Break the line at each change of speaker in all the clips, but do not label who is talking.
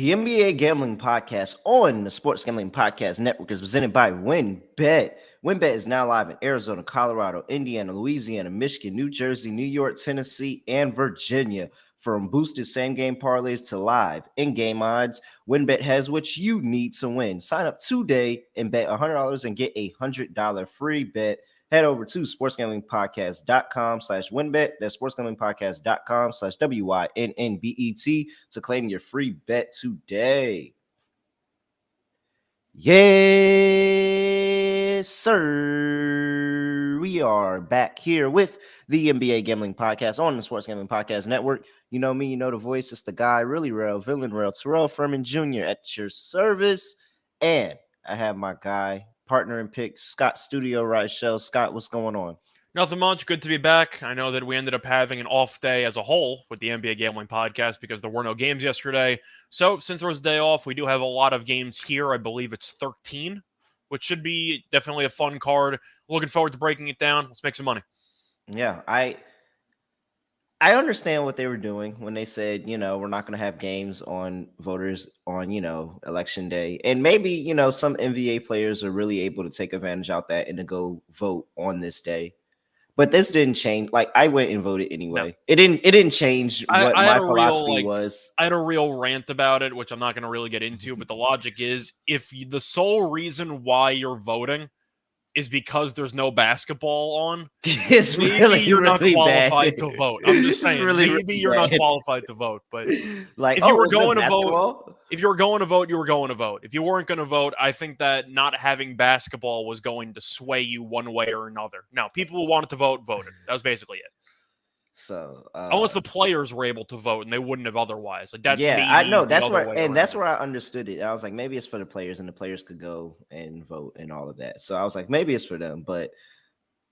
The NBA Gambling Podcast on the Sports Gambling Podcast Network is presented by WynnBet. WynnBet is now live in Arizona, Colorado, Indiana, Louisiana, Michigan, New Jersey, New York, Tennessee, and Virginia. From boosted same-game parlays to live in-game odds, WynnBet has what you need to win. Sign up today and bet $100 and get a $100 free bet. Head over to sportsgamblingpodcast.com/WynnBet. That's sportsgamblingpodcast.com/WYNNBET to claim your free bet today. Yes, sir. We are back here with the NBA Gambling Podcast on the Sports Gambling Podcast Network. You know me, you know the voice. It's the guy, really real, villain real, Terrell Furman Jr. at your service. And I have my guy, partner in picks, Scott Studio Right Show. Scott, what's going on?
Nothing much. Good to be back. I know that we ended up having an off day as a whole with the NBA Gambling Podcast because there were no games yesterday. So since there was a day off, we do have a lot of games here. I believe it's 13, which should be definitely a fun card. Looking forward to breaking it down. Let's make some money.
Yeah, I understand what they were doing when they said, we're not going to have games on voters on, election day. And maybe, some NBA players are really able to take advantage out that and to go vote on this day. But this didn't change. Like, I went and voted anyway. No. It didn't change what my philosophy was.
I had a real rant about it, which I'm not going to really get into. But the logic is, if the sole reason why you're voting is because there's no basketball on,
it's
maybe
really,
you're not
really
qualified
bad.
to vote. I'm just saying, maybe you're not qualified to vote. But
like,
if you were going to vote, you were going to vote. If you weren't going to vote, I think that not having basketball was going to sway you one way or another. No, people who wanted to vote voted. That was basically it.
So
unless the players were able to vote and they wouldn't have otherwise. Like that.
Yeah, I know that's where, and that's where I understood it. I was like, maybe it's for the players, and the players could go and vote and all of that. So I was like, maybe it's for them. But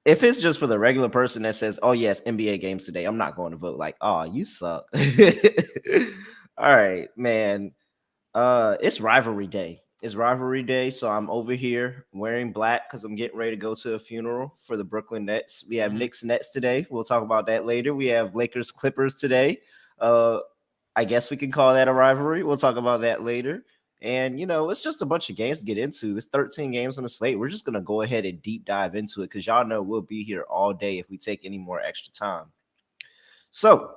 if it's just for the regular person that says, "Oh yes, NBA games today," I'm not going to vote. Like, oh, you suck. All right, man. It's rivalry day. It's rivalry day, so I'm over here wearing black because I'm getting ready to go to a funeral for the Brooklyn Nets. We have Knicks Nets today. We'll talk about that later. We have Lakers Clippers today. I guess we can call that a rivalry. We'll talk about that later. And, it's just a bunch of games to get into. It's 13 games on the slate. We're just going to go ahead and deep dive into it because y'all know we'll be here all day if we take any more extra time. So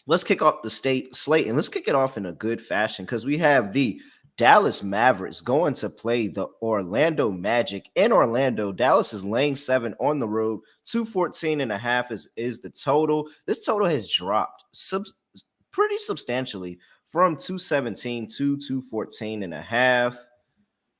let's kick off the slate, and let's kick it off in a good fashion because we have the Dallas Mavericks going to play the Orlando Magic in Orlando. Dallas is laying 7 on the road. 214.5 is the total. This total has dropped pretty substantially from 217 to 214.5.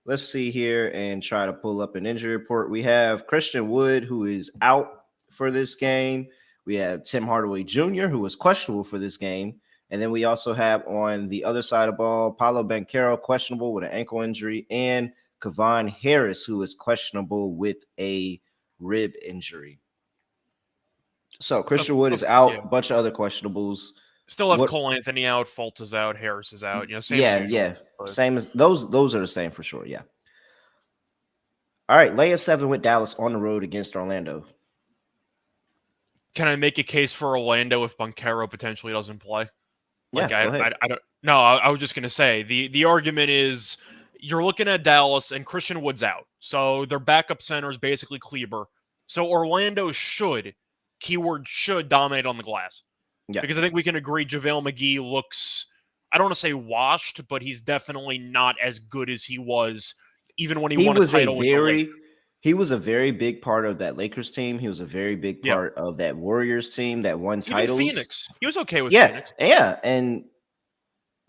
Let's see here and try to pull up an injury report. We have Christian Wood, who is out for this game. We have Tim Hardaway Jr., who is questionable for this game. And then we also have on the other side of the ball, Paolo Banchero, questionable with an ankle injury, and Kevon Harris, who is questionable with a rib injury. So Christian Wood is out, a bunch of other questionables.
Still have Cole Anthony out, Fultz is out, Harris is out. Same as usual, but
same as those are the same for sure. Yeah. All right, lay a 7 with Dallas on the road against Orlando.
Can I make a case for Orlando if Banchero potentially doesn't play? Like,
yeah, go ahead.
I don't. No, I was just gonna say the argument is you're looking at Dallas and Christian Wood's out, so their backup center is basically Kleber. So Orlando should dominate on the glass.
Yeah.
Because I think we can agree JaVale McGee looks, I don't want to say washed, but he's definitely not as good as he was even when he won a title.
He was a very big part of that Lakers team. He was a very big part of that Warriors team that won titles.
Even Phoenix. He was okay with Phoenix.
Yeah. And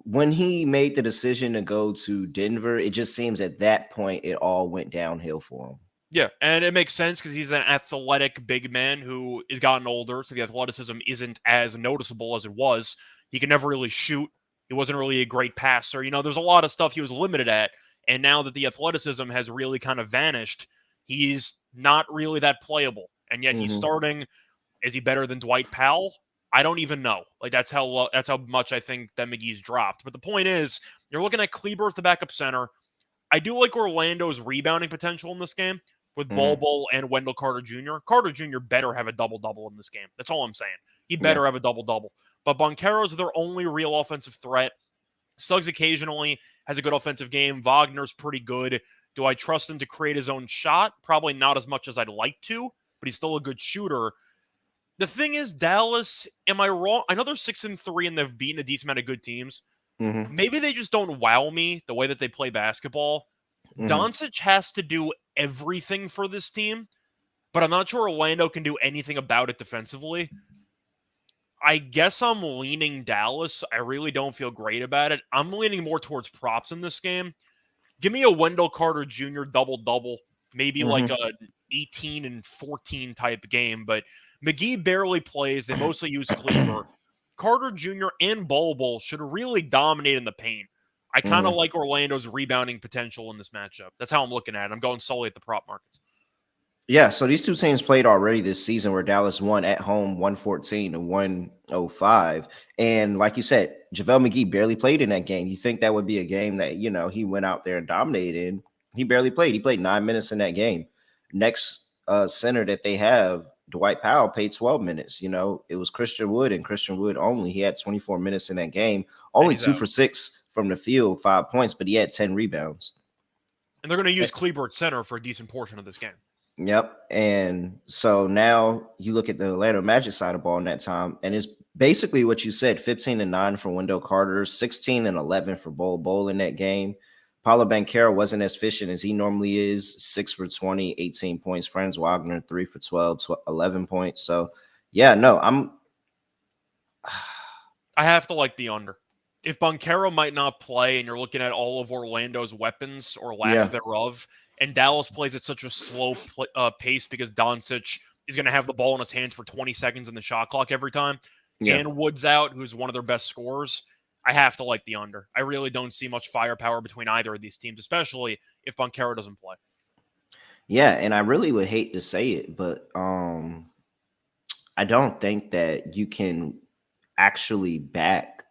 when he made the decision to go to Denver, it just seems at that point it all went downhill for him.
Yeah, and it makes sense because he's an athletic big man who has gotten older, so the athleticism isn't as noticeable as it was. He could never really shoot. He wasn't really a great passer. There's a lot of stuff he was limited at, and now that the athleticism has really kind of vanished, he's not really that playable. And yet he's starting. Is he better than Dwight Powell? I don't even know. Like, that's how much I think that McGee's dropped. But the point is, you're looking at Kleber as the backup center. I do like Orlando's rebounding potential in this game with Bol and Wendell Carter Jr. Carter Jr. better have a double-double in this game. That's all I'm saying. He better have a double-double. But Banchero's their only real offensive threat. Suggs occasionally has a good offensive game. Wagner's pretty good. Do I trust him to create his own shot? Probably not as much as I'd like to, but he's still a good shooter. The thing is, Dallas, am I wrong? I know they're 6-3 and they've beaten a decent amount of good teams.
Mm-hmm.
Maybe they just don't wow me the way that they play basketball.
Mm-hmm.
Doncic has to do everything for this team, but I'm not sure Orlando can do anything about it defensively. I guess I'm leaning Dallas. I really don't feel great about it. I'm leaning more towards props in this game. Give me a Wendell Carter Jr. double-double, maybe like a 18 and 14 type game, but McGee barely plays. They mostly use Kleber. Carter Jr. and Bol should really dominate in the paint. I kind of like Orlando's rebounding potential in this matchup. That's how I'm looking at it. I'm going solely at the prop markets.
Yeah, so these two teams played already this season where Dallas won at home 114 to 105. And like you said, JaVale McGee barely played in that game. You think that would be a game that, he went out there and dominated in. He barely played. He played 9 minutes in that game. Next center that they have, Dwight Powell, played 12 minutes. It was Christian Wood and Christian Wood only. He had 24 minutes in that game. Only 2 for 6 from the field, 5 points, but he had 10 rebounds.
And they're going to use Kleber at center for a decent portion of this game.
Yep. And so now you look at the Orlando Magic side of the ball in that time, and it's basically what you said, 15-9 for Wendell Carter, 16-11 for Bol in that game. Paulo Banchero wasn't as efficient as he normally is, 6 for 20, 18 points. Franz Wagner, 3 for 12, 11 points. So, yeah, no,
I have to like the under. If Banchero might not play and you're looking at all of Orlando's weapons or lack thereof, and Dallas plays at such a slow pace because Doncic is going to have the ball in his hands for 20 seconds in the shot clock every time, and Wood's out, who's one of their best scorers, I have to like the under. I really don't see much firepower between either of these teams, especially if Banchero doesn't play.
Yeah, and I really would hate to say it, but I don't think that you can actually back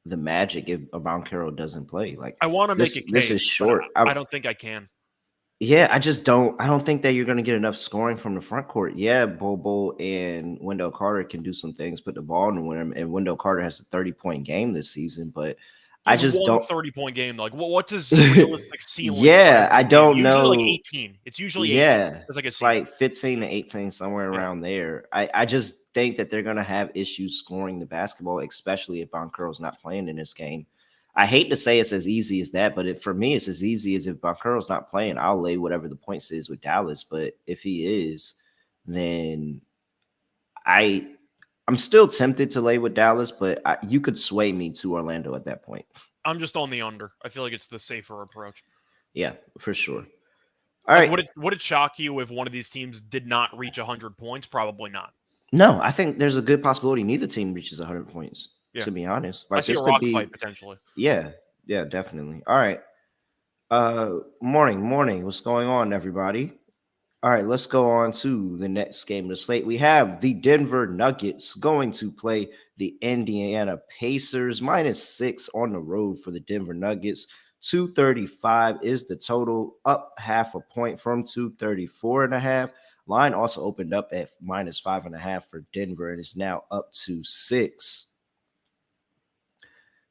the Magic if Banchero doesn't play. Like,
I want to make a case.
This is short.
I don't think I can.
Yeah, I don't think that you're going to get enough scoring from the front court. Yeah, Bol and Wendell Carter can do some things, put the ball in the rim, and Wendell Carter has a 30-point game this season, but I just don't
30-point game. Like, what does realistic ceiling?
Yeah, I don't know.
Usually like 18. It's usually 18.
Yeah,
it's
like 15 to 18, somewhere around there. I just think that they're going to have issues scoring the basketball, especially if Banchero's not playing in this game. I hate to say it's as easy as that, but for me, it's as easy as if Banchero's not playing, I'll lay whatever the points is with Dallas. But if he is, then I'm still tempted to lay with Dallas, but you could sway me to Orlando at that point.
I'm just on the under. I feel like it's the safer approach.
Yeah, for sure. All right.
Would it shock you if one of these teams did not reach 100 points? Probably not.
No, I think there's a good possibility neither team reaches 100 points. Yeah. To be honest,
like I see a rock fight potentially.
Yeah, definitely. All right. Morning. What's going on, everybody? All right, let's go on to the next game of the slate. We have the Denver Nuggets going to play the Indiana Pacers, -6 on the road for the Denver Nuggets. 235 is the total, up half a point from 234.5. Line also opened up at -5.5 for Denver and is now up to 6.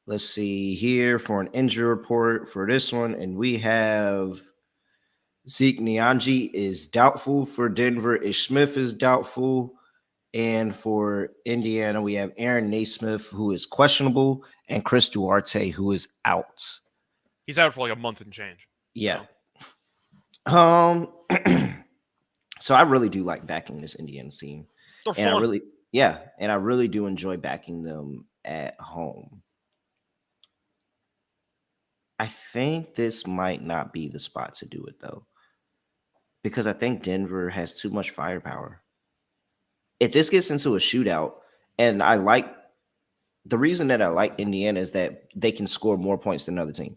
Let's see here for an injury report for this one. And we have Zeke Nyanji is doubtful for Denver. Ish Smith is doubtful. And for Indiana, we have Aaron Naismith, who is questionable, and Chris Duarte, who is out.
He's out for like a month and change.
Yeah. So I really do like backing this Indiana team.
They're fun.
And I really do enjoy backing them at home. I think this might not be the spot to do it, though, because I think Denver has too much firepower. If this gets into a shootout, and the reason that I like Indiana is that they can score more points than another team.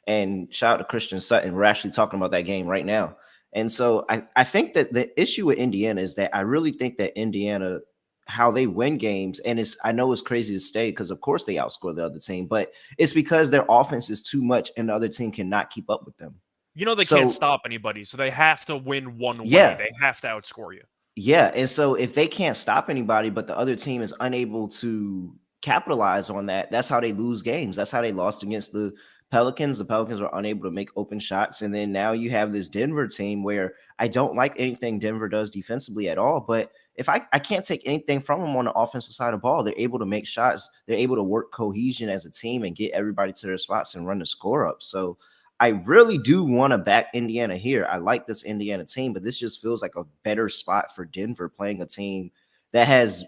And shout out to Christian Sutton. We're actually talking about that game right now. And so I think that the issue with Indiana is that I really think that Indiana, how they win games, and I know it's crazy to say because of course they outscore the other team, but it's because their offense is too much and the other team cannot keep up with them.
They can't stop anybody, so they have to win one way. They have to outscore you.
Yeah, and so if they can't stop anybody, but the other team is unable to capitalize on that. That's how they lose games. That's how they lost against the Pelicans. The Pelicans were unable to make open shots. And then now you have this Denver team where I don't like anything Denver does defensively at all. But if I can't take anything from them on the offensive side of the ball, they're able to make shots. They're able to work cohesion as a team and get everybody to their spots and run the score up. So I really do want to back Indiana here. I like this Indiana team, but this just feels like a better spot for Denver playing a team that has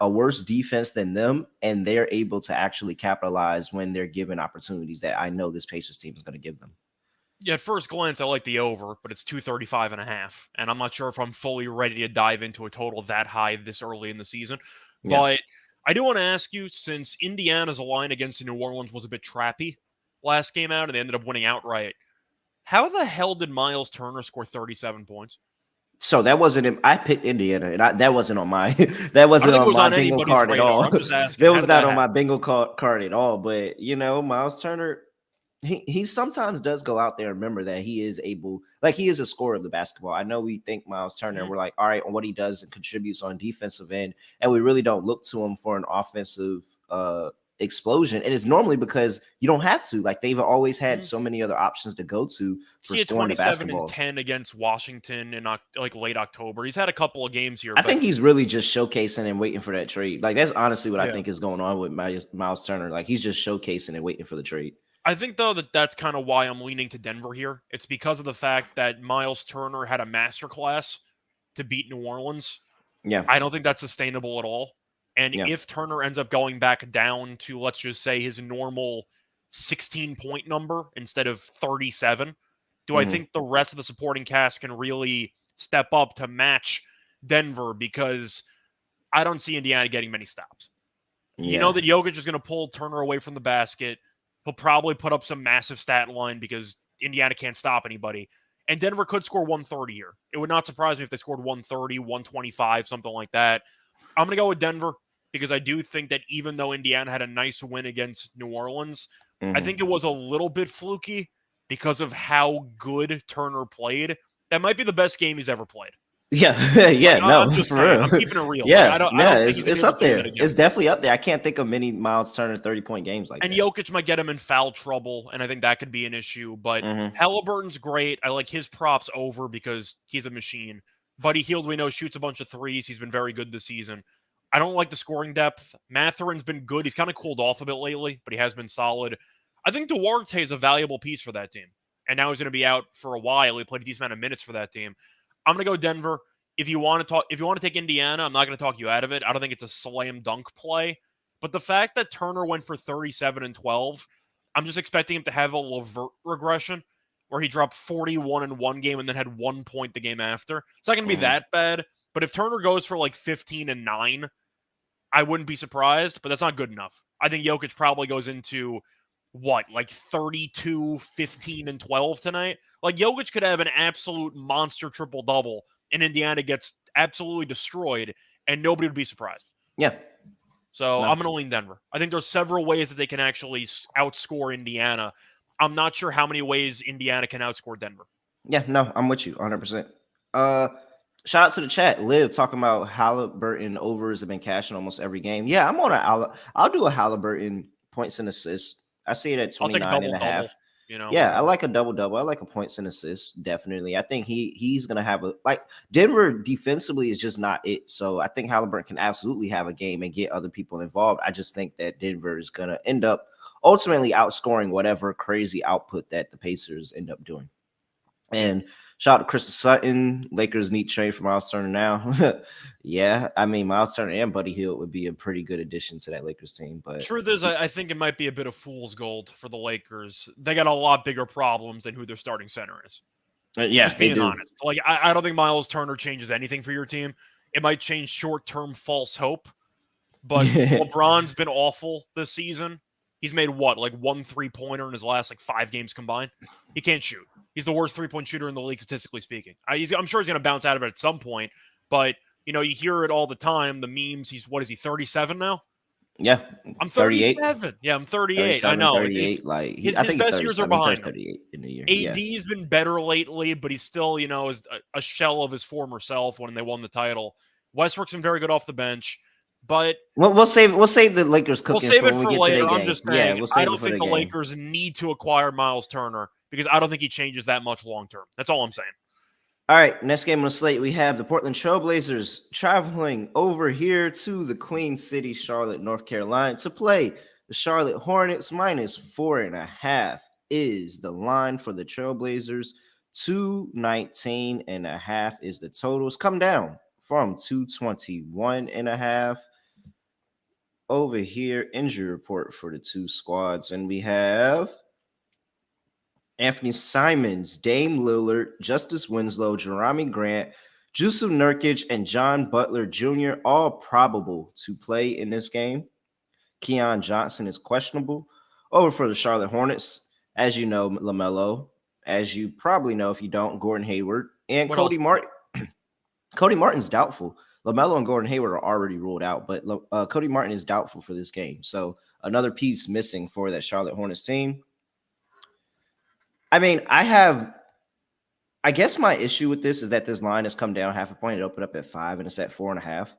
a worse defense than them, and they're able to actually capitalize when they're given opportunities that I know this Pacers team is going to give them.
Yeah, at first glance, I like the over, but it's 235.5, and I'm not sure if I'm fully ready to dive into a total that high this early in the season.
Yeah.
But I do want to ask you, since Indiana's line against New Orleans was a bit trappy last game out, and they ended up winning outright, how the hell did Miles Turner score 37 points?
So that wasn't. I picked Indiana, and that wasn't on my. That wasn't on my bingo card at all.
I'm just asking.
That was not on my bingo card at all. But Miles Turner, he sometimes does go out there and remember that he is able, like he is a scorer of the basketball. I know we think Miles Turner, and we're like, all right, on what he does and contributes on defensive end, and we really don't look to him for an offensive explosion. And it's normally because you don't have to. Like they've always had so many other options to go to for scoring the basketball.
27 and 10 against Washington in like late October. He's had a couple of games here.
I think he's really just showcasing and waiting for that trade. Like that's honestly what I think is going on with Miles Turner. Like he's just showcasing and waiting for the trade.
I think, though, that's kind of why I'm leaning to Denver here. It's because of the fact that Miles Turner had a masterclass to beat New Orleans.
Yeah.
I don't think that's sustainable at all. And if Turner ends up going back down to, let's just say, his normal 16-point number instead of 37, do I think the rest of the supporting cast can really step up to match Denver? Because I don't see Indiana getting many stops. Yeah. You know that Jokic is going to pull Turner away from the basket. He'll probably put up some massive stat line because Indiana can't stop anybody. And Denver could score 130 here. It would not surprise me if they scored 130, 125, something like that. I'm going to go with Denver because I do think that even though Indiana had a nice win against New Orleans, I think it was a little bit fluky because of how good Turner played. That might be the best game he's ever played.
Yeah,
I'm just for real. I'm keeping it real.
Yeah, I don't think it's up there. It's definitely up there. I can't think of many Miles Turner 30-point games like that.
And Jokic might get him in foul trouble, and I think that could be an issue. But Halliburton's great. I like his props over because he's a machine. Buddy Hield, we know, shoots a bunch of threes. He's been very good this season. I don't like the scoring depth. Mathurin's been good. He's kind of cooled off a bit lately, but he has been solid. I think Duarte is a valuable piece for that team. And now he's going to be out for a while. He played a decent amount of minutes for that team. I'm going to go Denver. If you want to take Indiana, I'm not going to talk you out of it. I don't think it's a slam dunk play. But the fact that Turner went for 37 and 12, I'm just expecting him to have a Levert regression where he dropped 41 in one game and then had 1 point the game after. It's not going to be that bad. But if Turner goes for like 15 and 9, I wouldn't be surprised, but that's not good enough. I think Jokic probably goes into like 32, 15, and 12 tonight. Like Jokic could have an absolute monster triple-double and Indiana gets absolutely destroyed and nobody would be surprised.
Yeah.
So I'm going to lean Denver. I think there's several ways that they can actually outscore Indiana. I'm not sure how many ways Indiana can outscore Denver.
Yeah, no, I'm with you 100%. Shout out to the chat. Liv talking about Halliburton overs have been cashing almost every game. Yeah, I'm on I'll do a Halliburton points and assists. I see it at 29 and a half. I like a double-double. I like a points and assists, definitely. I think he's going to have Denver defensively is just not it. So I think Halliburton can absolutely have a game and get other people involved. I just think that Denver is going to end up ultimately outscoring whatever crazy output that the Pacers end up doing. And shout out to Chris Sutton. Lakers need trade for Miles Turner now. Yeah, I mean, Miles Turner and Buddy Hield would be a pretty good addition to that Lakers team. But
truth is, I think it might be a bit of fool's gold for the Lakers. They got a lot bigger problems than who their starting center is.
Just
being honest. Like, I don't think Miles Turner changes anything for your team. It might change short-term false hope. But LeBron's been awful this season. He's made like 1 3-pointer in his last 5 games combined. He can't shoot. He's the worst 3-point shooter in the league, statistically speaking. I'm sure he's going to bounce out of it at some point, but you hear it all the time. The memes. He's 37 now?
Yeah,
I'm 37. Yeah, I'm 38. I know.
38.
His best years are behind him.
38 in the year.
AD's been better lately, but he's still, is a shell of his former self when they won the title. Westbrook's been very good off the bench. But
We'll save the Lakers
we'll
cooking
save
for
it
when we
for
get to
later.
their
I'm
game.
just
Yeah,
saying,
we'll
I
save it
don't
for
think
their
the
game.
Lakers need to acquire Miles Turner because I don't think he changes that much long term. That's all I'm saying.
All right, next game on the slate, we have the Portland Trailblazers traveling over here to the Queen City, Charlotte, North Carolina, to play the Charlotte Hornets. -4.5 is the line for the Trailblazers. 219.5 is the totals. Come down from 221.5. Over here, injury report for the two squads, and we have Anthony Simons, Dame Lillard, Justice Winslow, Jerami Grant, Jusuf Nurkic, and John Butler Jr. all probable to play in this game. Keon Johnson is questionable. Over for the Charlotte Hornets, as you know, LaMelo. As you probably know, if you don't, Gordon Hayward and
What else?
Cody Martin. Cody Martin's doubtful. LaMelo and Gordon Hayward are already ruled out, but Cody Martin is doubtful for this game. So another piece missing for that Charlotte Hornets team. I mean, I guess my issue with this is that this line has come down half a point. It opened up at 5 and it's at 4.5.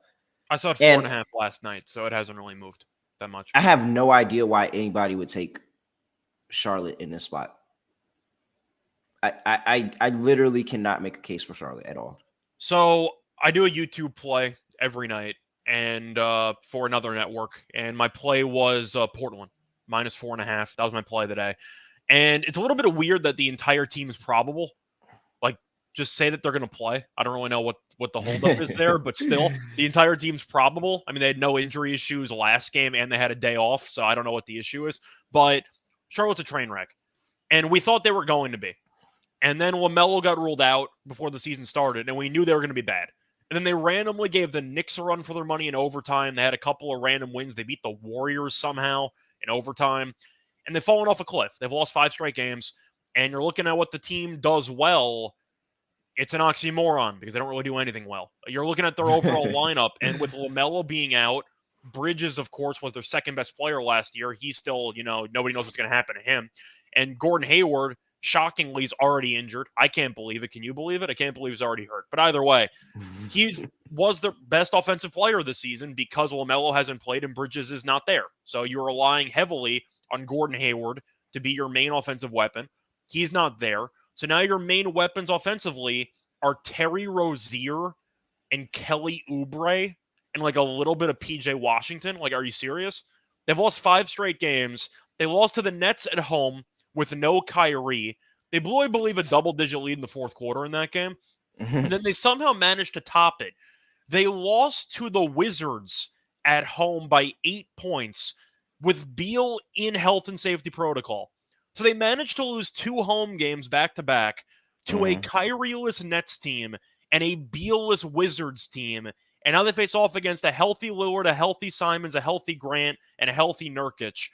I saw it
And
4.5 last night, so it hasn't really moved that much.
I have no idea why anybody would take Charlotte in this spot. I literally cannot make a case for Charlotte at all.
So I do a YouTube play every night and for another network, and my play was Portland -4.5. That was my play today, and it's a little bit weird that the entire team is probable. Like, just say that they're going to play. I don't really know what the holdup is there, but still, the entire team's probable. I mean, they had no injury issues last game, and they had a day off, so I don't know what the issue is. But Charlotte's a train wreck, and we thought they were going to be. And then LaMelo got ruled out before the season started, and we knew they were going to be bad. And then they randomly gave the Knicks a run for their money in overtime. They had a couple of random wins. They beat the Warriors somehow in overtime, and they've fallen off a cliff. They've lost 5 straight games, and you're looking at what the team does well. It's an oxymoron because they don't really do anything well. You're looking at their overall lineup, and with LaMelo being out, Bridges, of course, was their second best player last year. He's still, nobody knows what's going to happen to him. And Gordon Hayward, shockingly, is already injured. I can't believe it. Can you believe it? I can't believe he's already hurt. But either way, he was the best offensive player this season because LaMelo hasn't played and Bridges is not there. So you're relying heavily on Gordon Hayward to be your main offensive weapon. He's not there. So now your main weapons offensively are Terry Rozier and Kelly Oubre and like a little bit of PJ Washington. Like, are you serious? They've lost 5 straight games. They lost to the Nets at home with no Kyrie. They blew, I believe, a double-digit lead in the fourth quarter in that game. And then they somehow managed to top it. They lost to the Wizards at home by 8 points with Beal in health and safety protocol. So they managed to lose 2 home games back-to-back to a Kyrie-less Nets team and a Beal-less Wizards team. And now they face off against a healthy Lillard, a healthy Simons, a healthy Grant, and a healthy Nurkic.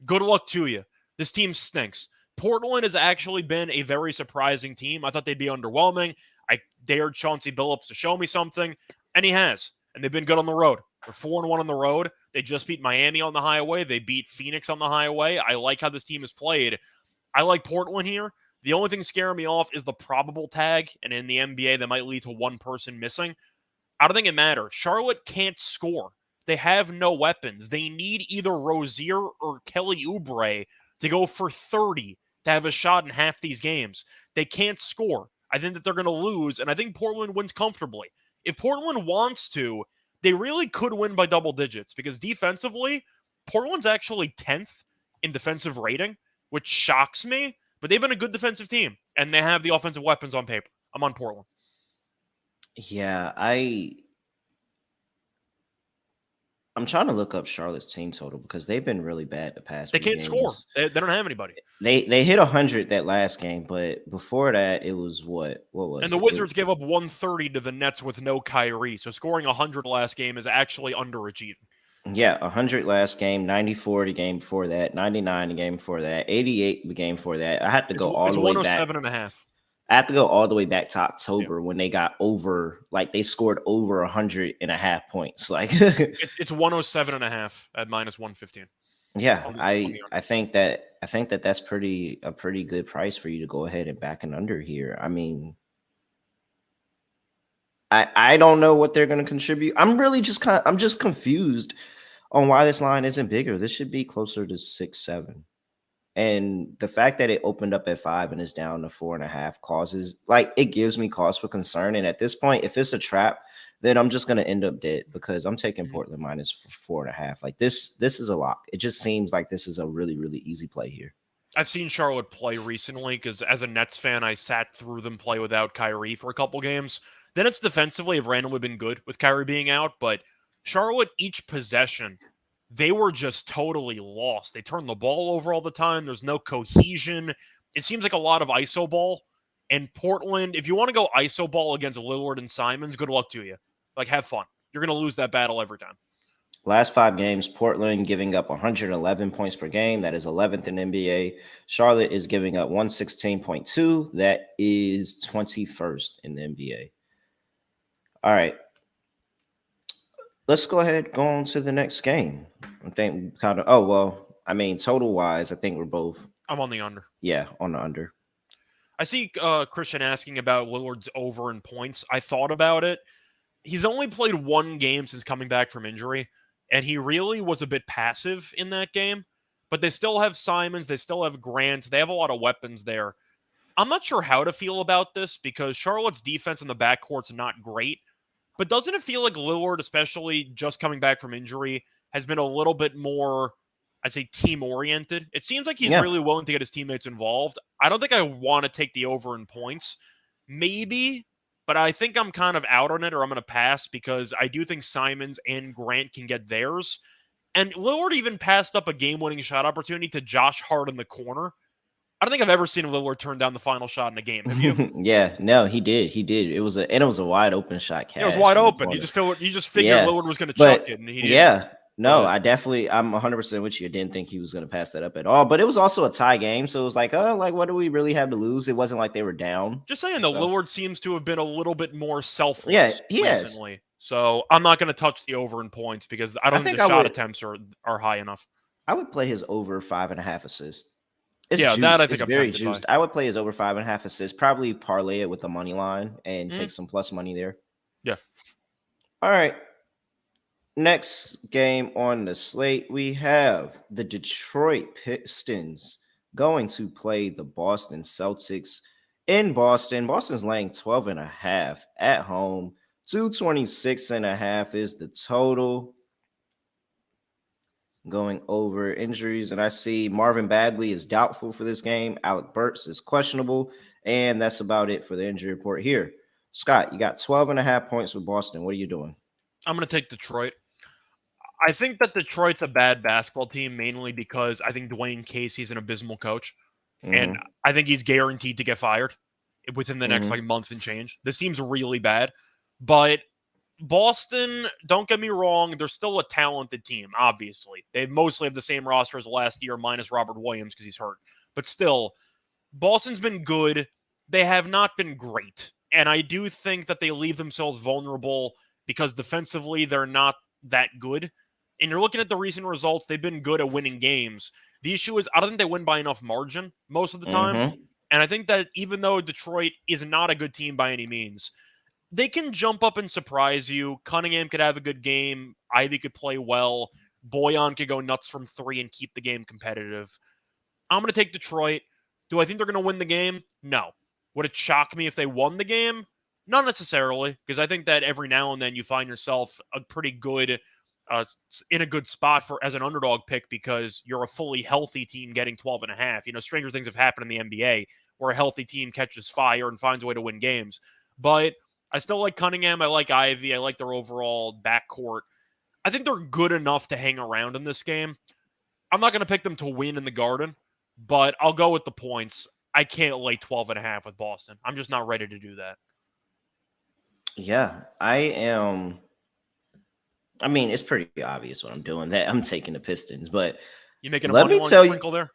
Good luck to you. This team stinks. Portland has actually been a very surprising team. I thought they'd be underwhelming. I dared Chauncey Billups to show me something, and he has. And they've been good on the road. They're 4-1 on the road. They just beat Miami on the highway. They beat Phoenix on the highway. I like how this team has played. I like Portland here. The only thing scaring me off is the probable tag, and in the NBA, that might lead to one person missing. I don't think it matters. Charlotte can't score. They have no weapons. They need either Rozier or Kelly Oubre to go for 30 to have a shot in half these games. They can't score. I think that they're going to lose, and I think Portland wins comfortably. If Portland wants to, they really could win by double digits because defensively, Portland's actually 10th in defensive rating, which shocks me, but they've been a good defensive team, and they have the offensive weapons on paper. I'm on Portland.
Yeah, I'm trying to look up Charlotte's team total because they've been really bad the past
They
few
can't score.
games.
They don't have anybody.
They hit 100 that last game, but before that it was what was
And the
it?
Wizards gave up 130 to the Nets with no Kyrie, so scoring 100 last game is actually underachieving.
Yeah, 100 last game, 94 the game before that, 99 the game before that, 88 the game before that. I had to go all the way back.
107.5.
I have to go all the way back to October when they got over, like they scored over 100.5 points. Like
it's 107.5 at -115.
Yeah, I think that that's a pretty good price for you to go ahead and back and under here. I mean, I don't know what they're going to contribute. I'm just confused on why this line isn't bigger. This should be closer to 6-7. And the fact that it opened up at 5 and is down to 4.5 causes it gives me cause for concern. And at this point, if it's a trap, then I'm just gonna end up dead because I'm taking Portland minus 4.5. Like this is a lock. It just seems like this is a really, really easy play here.
I've seen Charlotte play recently because as a Nets fan, I sat through them play without Kyrie for a couple games. Then it's defensively have randomly been good with Kyrie being out, but Charlotte, each possession, they were just totally lost. They turned the ball over all the time. There's no cohesion. It seems like a lot of ISO ball. And Portland, if you want to go ISO ball against Lillard and Simons, good luck to you. Like, have fun. You're going to lose that battle every time.
Last 5 games, Portland giving up 111 points per game. That is 11th in NBA. Charlotte is giving up 116.2. That is 21st in the NBA. All right. Let's go ahead, go on to the next game. I think total wise, I think we're both.
I'm on the under.
Yeah, on the under.
I see Christian asking about Lillard's over in points. I thought about it. He's only played 1 game since coming back from injury, and he really was a bit passive in that game. But they still have Simons. They still have Grant. They have a lot of weapons there. I'm not sure how to feel about this because Charlotte's defense in the backcourt's not great. But doesn't it feel like Lillard, especially just coming back from injury, has been a little bit more, I'd say, team-oriented? It seems like he's really willing to get his teammates involved. I don't think I want to take the over in points. Maybe, but I think I'm kind of out on it, or I'm going to pass because I do think Simons and Grant can get theirs. And Lillard even passed up a game-winning shot opportunity to Josh Hart in the corner. I don't think I've ever seen Lillard turn down the final shot in a game. Have you?
Yeah, no, he did. He did. It was a wide open shot. Cash.
It was wide open. You just figured Lillard was going to chuck it, and he didn't.
Yeah, no, I'm 100% with you. I didn't think he was going to pass that up at all. But it was also a tie game, so it was like, what do we really have to lose? It wasn't like they were down.
Just saying, though, Lillard seems to have been a little bit more selfless.
Yeah, he
recently.
has.
So I'm not going to touch the over in points because I don't think the shot attempts are high enough.
I would play his over 5.5 assists. It's
that I think
it's very juiced. I would play his over 5.5 assists. Probably parlay it with the money line and take some plus money there.
Yeah.
All right. Next game on the slate, we have the Detroit Pistons going to play the Boston Celtics in Boston. Boston's laying 12.5 at home. 226.5 is the total. Going over injuries, and I see Marvin Bagley is doubtful for this game. Alec Burks is questionable, and that's about it for the injury report here. Scott, you got 12.5 points for Boston. What are you doing?
I'm going to take Detroit. I think that Detroit's a bad basketball team, mainly because I think Dwayne Casey's an abysmal coach, and I think he's guaranteed to get fired within the next month and change. This team's really bad, but Boston, don't get me wrong, they're still a talented team, obviously. They mostly have the same roster as last year, minus Robert Williams because he's hurt. But still, Boston's been good. They have not been great. And I do think that they leave themselves vulnerable because defensively, they're not that good. And you're looking at the recent results, they've been good at winning games. The issue is, I don't think they win by enough margin most of the time. And I think that even though Detroit is not a good team by any means, they can jump up and surprise you. Cunningham could have a good game. Ivy could play well. Boyan could go nuts from 3 and keep the game competitive. I'm going to take Detroit. Do I think they're going to win the game? No. Would it shock me if they won the game? Not necessarily, because I think that every now and then you find yourself a pretty good, in a good spot for as an underdog pick because you're a fully healthy team getting 12.5. Stranger things have happened in the NBA where a healthy team catches fire and finds a way to win games. But I still like Cunningham. I like Ivy. I like their overall backcourt. I think they're good enough to hang around in this game. I'm not going to pick them to win in the Garden, but I'll go with the points. I can't lay 12.5 with Boston. I'm just not ready to do that.
Yeah, I am. I mean, it's pretty obvious what I'm doing. That I'm taking the Pistons, but
you making a money line sprinkle there?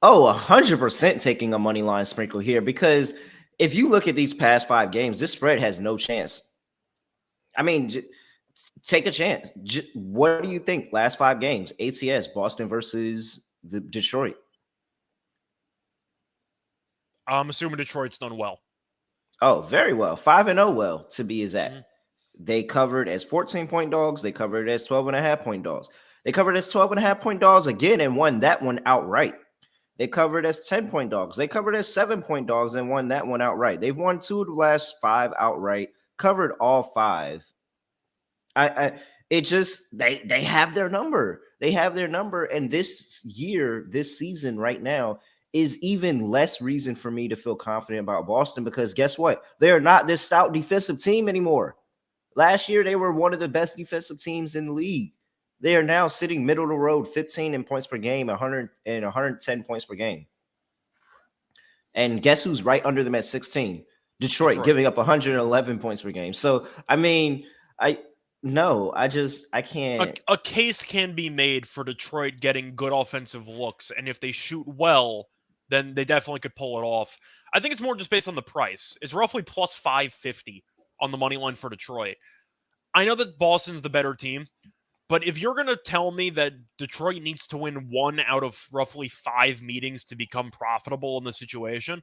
Oh, 100% taking a money line sprinkle here because if you look at these past 5 games, this spread has no chance. I mean, take a chance. What do you think? Last 5 games, ATS, Boston versus the Detroit.
I'm assuming Detroit's done well.
Oh, very well. 5-0 well, to be exact.
Mhm.
They covered as 14-point dogs. They covered as 12.5-point dogs. They covered as 12.5-point dogs again and won that one outright. They covered as 10-point dogs. They covered as 7-point dogs and won that one outright. They've won 2 of the last 5 outright, covered all 5. I it just they have their number. They have their number. And this year, this season right now is even less reason for me to feel confident about Boston because guess what? They're not this stout defensive team anymore. Last year, they were one of the best defensive teams in the league. They are now sitting middle of the road, 15 in points per game, 100 and 110 points per game. And guess who's right under them at 16? Detroit. Giving up 111 points per game. So, I mean, I can't.
A case can be made for Detroit getting good offensive looks, and if they shoot well, then they definitely could pull it off. I think it's more just based on the price. It's roughly plus 550 on the money line for Detroit. I know that Boston's the better team, but if you're going to tell me that Detroit needs to win 1 out of roughly 5 meetings to become profitable in the situation,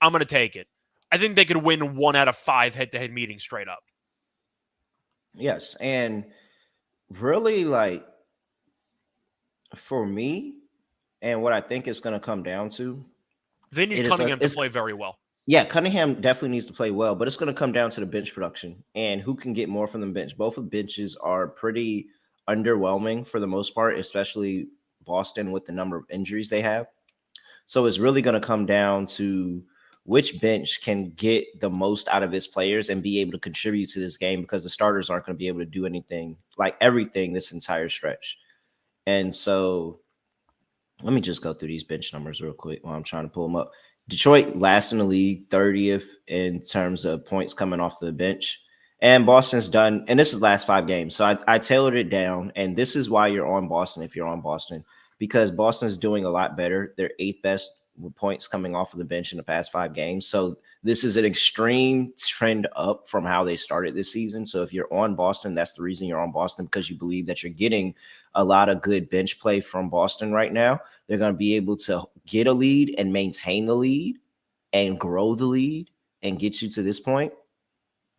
I'm going to take it. I think they could win 1 out of 5 head-to-head meetings straight up.
Yes, and really, like, for me, and what I think it's going to come down to,
they need Cunningham to play very well.
Yeah, Cunningham definitely needs to play well, but it's going to come down to the bench production and who can get more from the bench. Both of the benches are pretty underwhelming for the most part, especially Boston with the number of injuries they have. So it's really going to come down to which bench can get the most out of its players and be able to contribute to this game because the starters aren't going to be able to do anything, like everything, this entire stretch. And so let me just go through these bench numbers real quick while I'm trying to pull them up. Detroit last in the league, 30th in terms of points coming off the bench. And Boston's done, and this is last 5 games. So I tailored it down, and this is why you're on Boston if you're on Boston, because Boston's doing a lot better. They're 8th best with points coming off of the bench in the past 5 games. So this is an extreme trend up from how they started this season. So if you're on Boston, that's the reason you're on Boston, because you believe that you're getting a lot of good bench play from Boston right now. They're going to be able to get a lead and maintain the lead and grow the lead and get you to this point.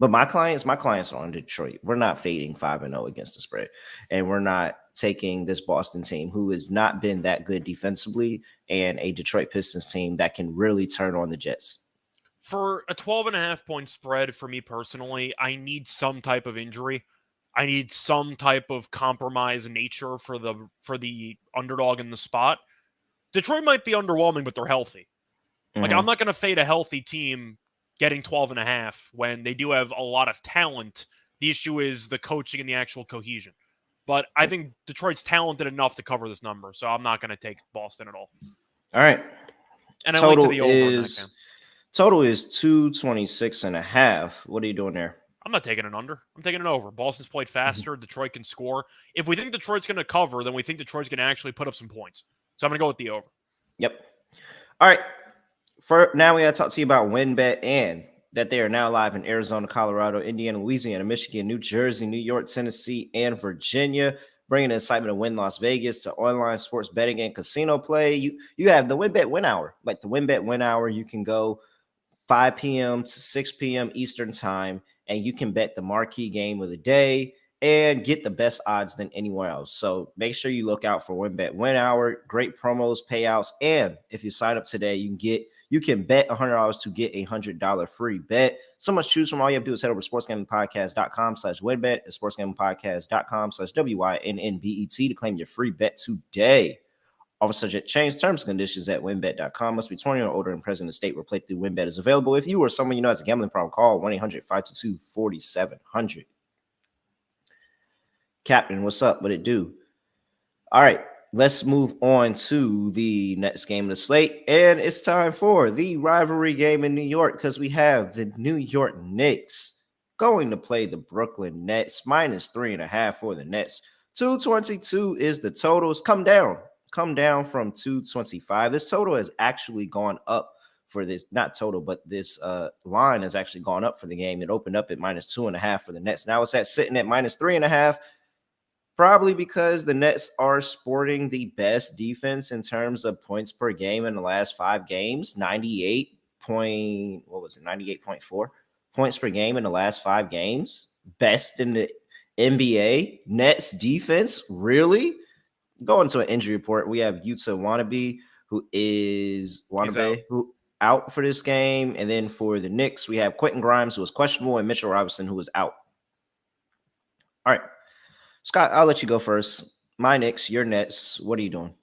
But my clients are on Detroit. We're not fading 5-0 against the spread. And we're not taking this Boston team who has not been that good defensively and a Detroit Pistons team that can really turn on the Jets.
For a 12.5-point spread, for me personally, I need some type of injury. I need some type of compromise nature for the underdog in the spot. Detroit might be underwhelming, but they're healthy. Like, I'm not going to fade a healthy team getting 12.5 when they do have a lot of talent. The issue is the coaching and the actual cohesion. But I think Detroit's talented enough to cover this number, so I'm not going to take Boston at all.
All right.
And I linked to the over in that game.
Total is 226.5. What are you doing there?
I'm not taking an under. I'm taking an over. Boston's played faster. Detroit can score. If we think Detroit's going to cover, then we think Detroit's going to actually put up some points. So I'm going to go with the over.
Yep. All right. For now, we got to talk to you about WinBet and that they are now live in Arizona, Colorado, Indiana, Louisiana, Michigan, New Jersey, New York, Tennessee, and Virginia, bringing the excitement of Win Las Vegas to online sports betting and casino play. You have the WinBet Win Hour. Like the WinBet Win Hour, you can go 5 p.m. to 6 p.m. Eastern time, and you can bet the marquee game of the day and get the best odds than anywhere else. So make sure you look out for WinBet Win Hour. Great promos, payouts, and if you sign up today, you can bet $100 to get a $100 free bet. So much to choose from. All you have to do is head over to sportsgamblingpodcast.com/winbet and sportsgamblingpodcast.com/WYNNBET to claim your free bet today. Offer subject change, terms and conditions at winbet.com. Must be 20 or older and present in the state where playthrough WinBet is available. If you or someone you know has a gambling problem, call 1-800-522-4700. Captain, what's up? What it do? All right, let's move on to the next game of the slate. And it's time for the rivalry game in New York because we have the New York Knicks going to play the Brooklyn Nets. -3.5 for the Nets. 222 is the totals. Come down from 225. This total has actually gone up for this, not total, but this line has actually gone up for the game. It opened up at -2.5 for the Nets. Now it's sitting at -3.5. Probably because the Nets are sporting the best defense in terms of points per game in the last 5 games, 98. 98.4 points per game in the last 5 games. Best in the NBA. Nets defense, really? Going to an injury report, we have Yuta
He's out.
who out for this game. And then for the Knicks, we have Quentin Grimes, who was questionable, and Mitchell Robinson, who was out. All right. Scott, I'll let you go first. My Knicks, your Nets. What are you doing?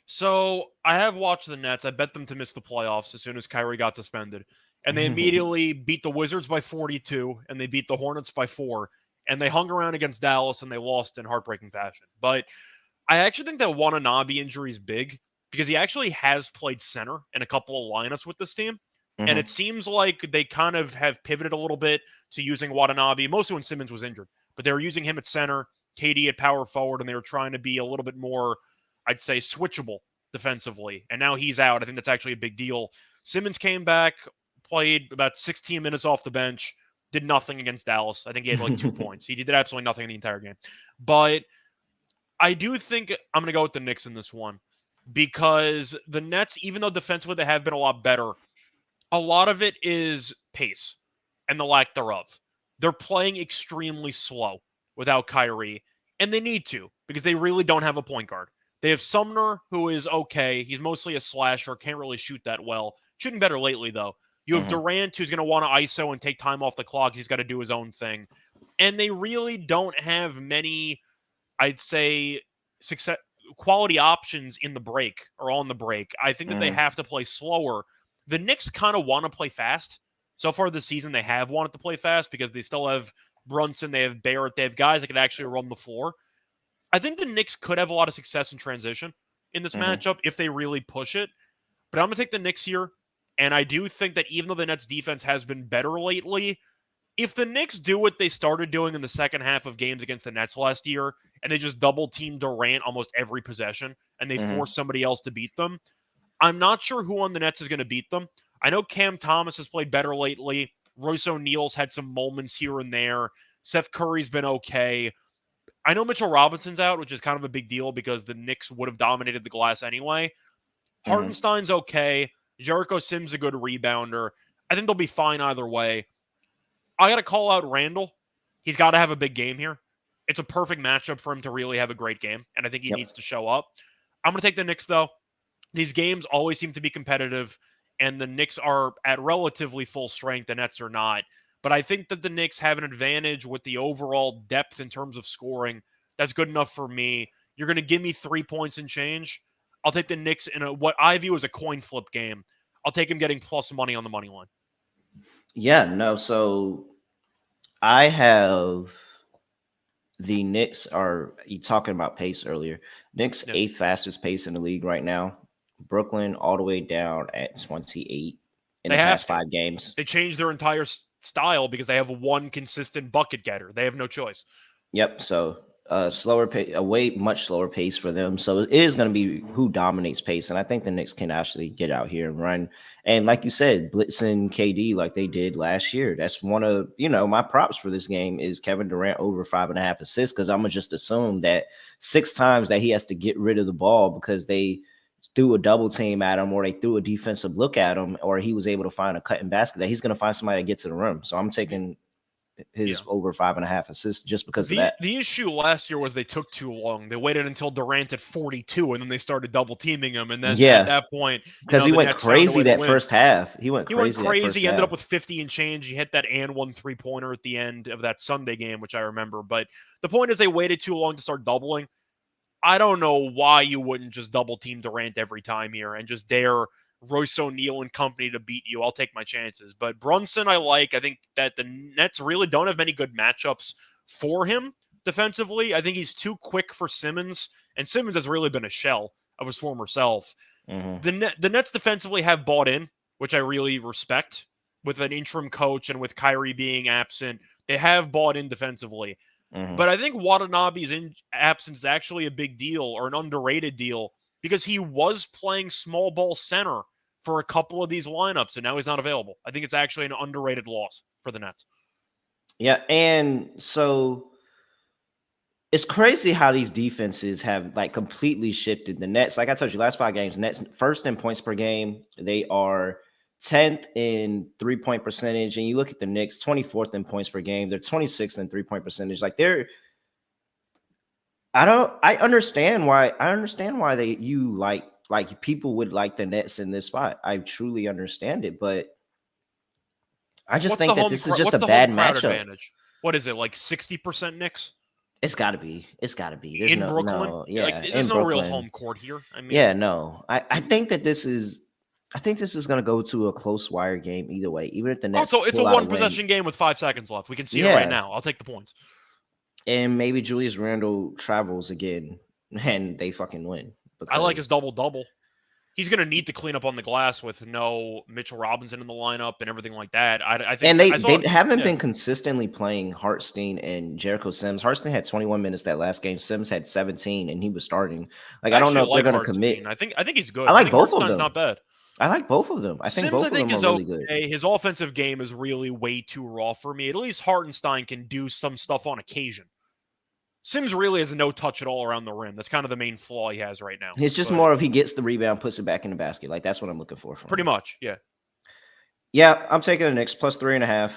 So I have watched the Nets. I bet them to miss the playoffs as soon as Kyrie got suspended. And they immediately beat the Wizards by 42, and they beat the Hornets by 4. And they hung around against Dallas, and they lost in heartbreaking fashion. But I actually think that Watanabe injury is big because he actually has played center in a couple of lineups with this team. And it seems like they kind of have pivoted a little bit to using Watanabe, mostly when Simmons was injured. But they were using him at center, KD at power forward, and they were trying to be a little bit more, I'd say, switchable defensively. And now he's out. I think that's actually a big deal. Simmons came back, played about 16 minutes off the bench, did nothing against Dallas. I think he had like 2 points. He did absolutely nothing in the entire game. But I do think I'm going to go with the Knicks in this one because the Nets, even though defensively they have been a lot better, a lot of it is pace and the lack thereof. They're playing extremely slow without Kyrie, and they need to because they really don't have a point guard. They have Sumner, who is okay. He's mostly a slasher, can't really shoot that well. Shooting better lately, though. You have Durant, who's going to want to ISO and take time off the clock. He's got to do his own thing. And they really don't have many, I'd say, quality options in the break or on the break. I think that they have to play slower. The Knicks kind of want to play fast. So far this season, they have wanted to play fast because they still have Brunson, they have Barrett, they have guys that can actually run the floor. I think the Knicks could have a lot of success in transition in this matchup if they really push it. But I'm going to take the Knicks here. And I do think that even though the Nets defense has been better lately, if the Knicks do what they started doing in the second half of games against the Nets last year, and they just double team Durant almost every possession, and they force somebody else to beat them, I'm not sure who on the Nets is going to beat them. I know Cam Thomas has played better lately. Royce O'Neal's had some moments here and there. Seth Curry's been okay. I know Mitchell Robinson's out, which is kind of a big deal because the Knicks would have dominated the glass anyway. Hartenstein's okay. Jericho Sims a good rebounder. I think they'll be fine either way. I got to call out Randall. He's got to have a big game here. It's a perfect matchup for him to really have a great game, and I think he needs to show up. I'm going to take the Knicks, though. These games always seem to be competitive, and the Knicks are at relatively full strength, the Nets are not. But I think that the Knicks have an advantage with the overall depth in terms of scoring. That's good enough for me. You're going to give me 3 points and change. I'll take the Knicks in what I view as a coin flip game. I'll take him getting plus money on the money line.
Yeah, no. So I have the Knicks are you talking about pace earlier. Knicks 8th fastest pace in the league right now. Brooklyn all the way down at 28 in the past 5 games.
They changed their entire style because they have one consistent bucket getter. They have no choice.
Yep. So slower pace, a way much slower pace for them. So it is going to be who dominates pace, and I think the Knicks can actually get out here and run. And like you said, blitzing KD like they did last year. That's one of my props for this game is Kevin Durant over 5.5 assists because I'm gonna just assume that 6 times that he has to get rid of the ball because they threw a double team at him or they threw a defensive look at him or he was able to find a cutting basket that he's going to find somebody that gets to the rim. So I'm taking his over 5.5 assists just because of that.
The issue last year was they took too long. They waited until Durant at 42, and then they started double teaming him. And then at that point,
because he went crazy that first half. He went crazy.
He ended up with 50 and change. He hit that and 1 3-pointer at the end of that Sunday game, which I remember. But the point is, they waited too long to start doubling. I don't know why you wouldn't just double team Durant every time here and just dare Royce O'Neal and company to beat you. I'll take my chances. But Brunson, I like. I think that the Nets really don't have many good matchups for him defensively. I think he's too quick for Simmons, and Simmons has really been a shell of his former self. The Nets defensively have bought in, which I really respect. With an interim coach and with Kyrie being absent, they have bought in defensively. But I think Watanabe's absence is actually a big deal or an underrated deal because he was playing small ball center for a couple of these lineups, and now he's not available. I think it's actually an underrated loss for the Nets.
Yeah, and so it's crazy how these defenses have like completely shifted. The Nets, like I told you, last 5 games, Nets first in points per game. They are 10th in 3-point percentage, and you look at the Knicks, 24th in points per game. They're 26th in 3-point percentage. Like I understand why you like people would like the Nets in this spot. I truly understand it, but I just think that this is just
What's
a
the home
bad
crowd
matchup.
advantage? What is it, like 60% Knicks
It's got to be. It's got to be. There's
in Brooklyn? Like,
yeah,
there's
in
no real
Brooklyn.
home court here. I
Yeah,
mean,
no. I think that this is. I think this is going to go to a close wire game either way. Even if the Nets
so it's a
pull out a
one
win,
possession game with 5 seconds left. We can see it right
yeah,
now. I'll take the points.
and maybe Julius Randle travels again and they fucking win
I like his
because
double-double. He's going to need to clean up on the glass with no Mitchell Robinson in the lineup and everything like that. I think
and
I saw.
they haven't
Yeah.
been consistently playing Hartstein and Jericho Sims. Hartstein had 21 minutes that last game. Sims had 17 and he was starting. Like I don't know if they're
like
going to
Hartenstein.
commit.
I think he's good.
I
I
like
think
both of
Hartenstein's
them.
not bad.
I like both of them. I think
Sims,
both of them are
is
really
okay.
good.
His offensive game is really way too raw for me. At least Hartenstein can do some stuff on occasion. Sims really has a no touch at all around the rim. That's kind of the main flaw he has right now.
It's just more of he gets the rebound, puts it back in the basket. Like that's what I'm looking for from
pretty
him.
much, yeah.
Yeah, I'm taking the Knicks plus 3.5.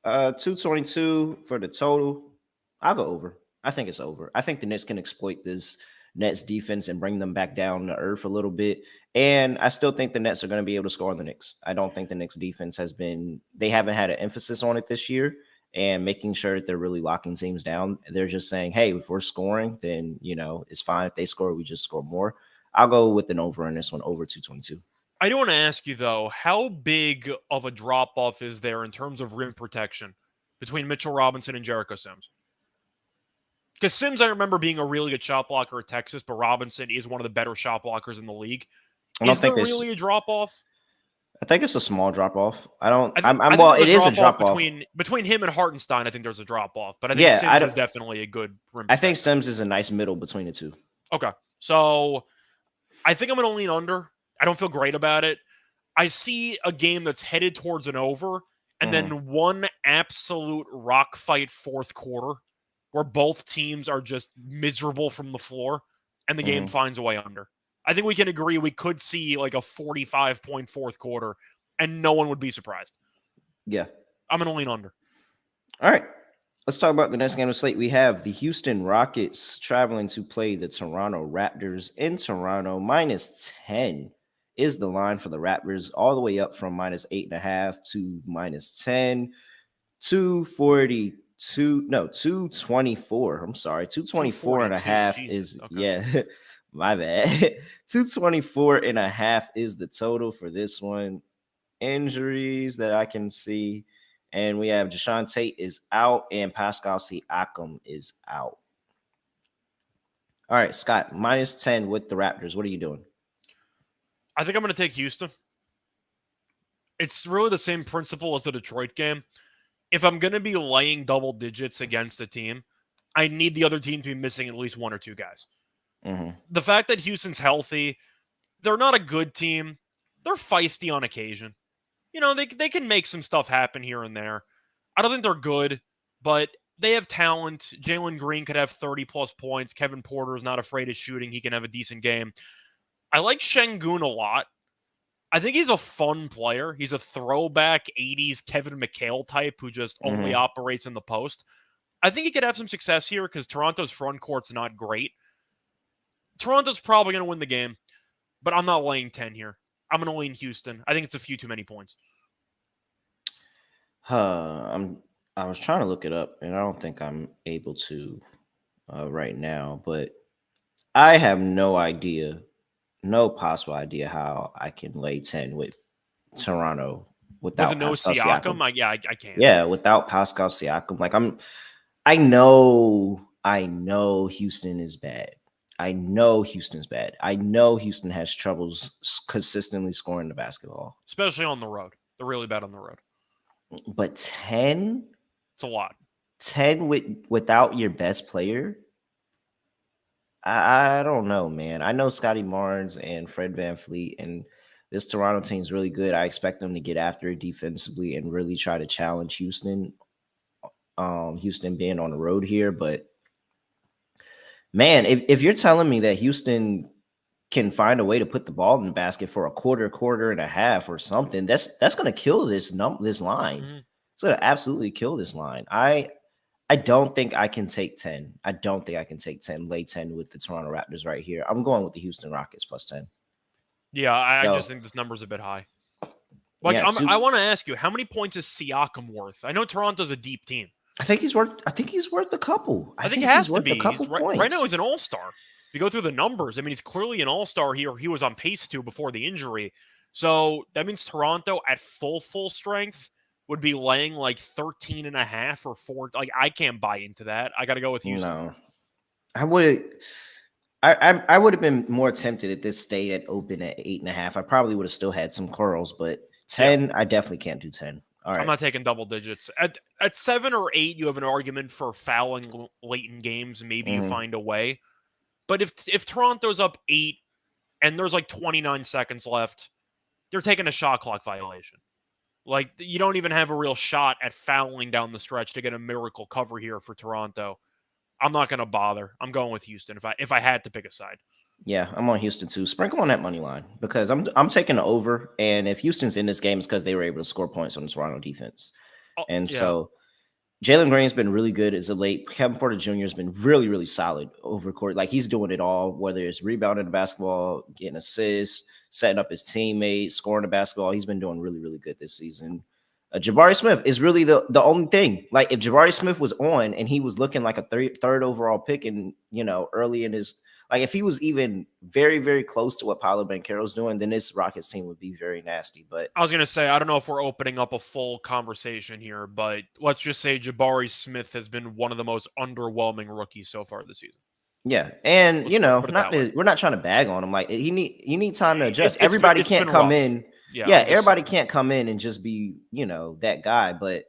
222 for the total. I'll go over. I think it's over. I think the Knicks can exploit this Nets defense and bring them back down to earth a little bit. And I still think the Nets are going to be able to score on the Knicks. I don't think the Knicks defense they haven't had an emphasis on it this year and making sure that they're really locking teams down. They're just saying, hey, if we're scoring, then, it's fine. If they score, we just score more. I'll go with an over on this one, over 222.
I do want to ask you, though, how big of a drop-off is there in terms of rim protection between Mitchell Robinson and Jericho Sims? Because Sims, I remember being a really good shot blocker at Texas, but Robinson is one of the better shot blockers in the league. Is there really a drop-off?
I think it's a small drop-off.
It
is a drop-off.
Between him and Hartenstein, I think there's a drop-off. But I think Sims is definitely a good rim protector.
I think Sims is a nice middle between the two.
Okay. So I think I'm going to lean under. I don't feel great about it. I see a game that's headed towards an over, and then one absolute rock fight fourth quarter where both teams are just miserable from the floor, and the game finds a way under. I think we can agree we could see like a 45-point fourth quarter, and no one would be surprised.
Yeah.
I'm going to lean under.
All right. Let's talk about the next game of slate. We have the Houston Rockets traveling to play the Toronto Raptors in Toronto. -10 is the line for the Raptors, all the way up from -8.5 to -10. 224. I'm sorry. 224.5 is, okay. Yeah, my bad. 224.5 is the total for this one. Injuries that I can see. And we have Jae'Sean Tate is out and Pascal Siakam is out. All right, Scott, -10 with the Raptors. What are you doing?
I think I'm going to take Houston. It's really the same principle as the Detroit game. If I'm going to be laying double digits against a team, I need the other team to be missing at least one or two guys. The fact that Houston's healthy, they're not a good team. They're feisty on occasion. They can make some stuff happen here and there. I don't think they're good, but they have talent. Jalen Green could have 30-plus points. Kevin Porter is not afraid of shooting. He can have a decent game. I like Şengün a lot. I think he's a fun player. He's a throwback 80s Kevin McHale type who just only operates in the post. I think he could have some success here because Toronto's front court's not great. Toronto's probably going to win the game, but I'm not laying 10 here. I'm going to lean Houston. I think it's a few too many points.
I was trying to look it up, and I don't think I'm able to right now, but I have no possible idea how I can lay 10 with Toronto without
Pascal Siakam. I can't.
Yeah, without Pascal Siakam. Like I know Houston is bad. I know Houston's bad. I know Houston has troubles consistently scoring the basketball,
especially on the road. They're really bad on the road.
But 10,
it's a lot.
10 without your best player. I don't know, man. I know Scotty Barnes and Fred VanVleet, and this Toronto team is really good. I expect them to get after it defensively and really try to challenge Houston. Houston being on the road here, but man, if you're telling me that Houston can find a way to put the ball in the basket for a quarter and a half or something, that's going to kill this line.
Mm-hmm.
It's going to absolutely kill this line. I don't think I can take 10. I don't think I can take 10, lay 10 with the Toronto Raptors right here. I'm going with the Houston Rockets plus 10.
Yeah, I
So,
just think this number's a bit high. Like,
yeah,
I want to ask you, how many points is Siakam worth? I know Toronto's a deep team.
I think he's worth a couple.
I
I
think it
think he's
has to
worth a
be.
couple
He's right now
points.
he's an all-star. If you go through the numbers, I mean, he's clearly an all-star here. He was on pace to before the injury. So that means Toronto at full strength would be laying like 13 and a half or 4. Like, I can't buy into that. I got to go with Houston.
No. I would have been more tempted at this state at open at 8.5. I probably would have still had some curls, but 10, I definitely can't do 10. All right.
I'm not taking double digits. At 7 or 8, you have an argument for fouling late in games. Maybe you find a way. But if Toronto's up 8 and there's like 29 seconds left, they're taking a shot clock violation. Like, you don't even have a real shot at fouling down the stretch to get a miracle cover here for Toronto. I'm not going to bother. I'm going with Houston if I had to pick a side.
Yeah, I'm on Houston too. Sprinkle on that money line because I'm taking the over. And if Houston's in this game, it's because they were able to score points on the Toronto defense.
Oh,
And
yeah.
so Jalen Green's been really good as of late. Kevin Porter Jr. has been really, really solid over court. Like, he's doing it all, whether it's rebounding the basketball, getting assists, setting up his teammates, scoring the basketball. He's been doing really, really good this season. Jabari Smith is really the only thing. Like, if Jabari Smith was on and he was looking like a third overall pick and, early in his, like, if he was even very, very close to what Paolo Banchero's doing, then this Rockets team would be very nasty. But
I was going to say, I don't know if we're opening up a full conversation here, but let's just say Jabari Smith has been one of the most underwhelming rookies so far this season.
yeah, and
Put it that way.
we're not trying to bag on him. Like, you need time to adjust.
It's
Everybody can't come
rough.
in.
Yeah,
Everybody can't come in and just be that guy. But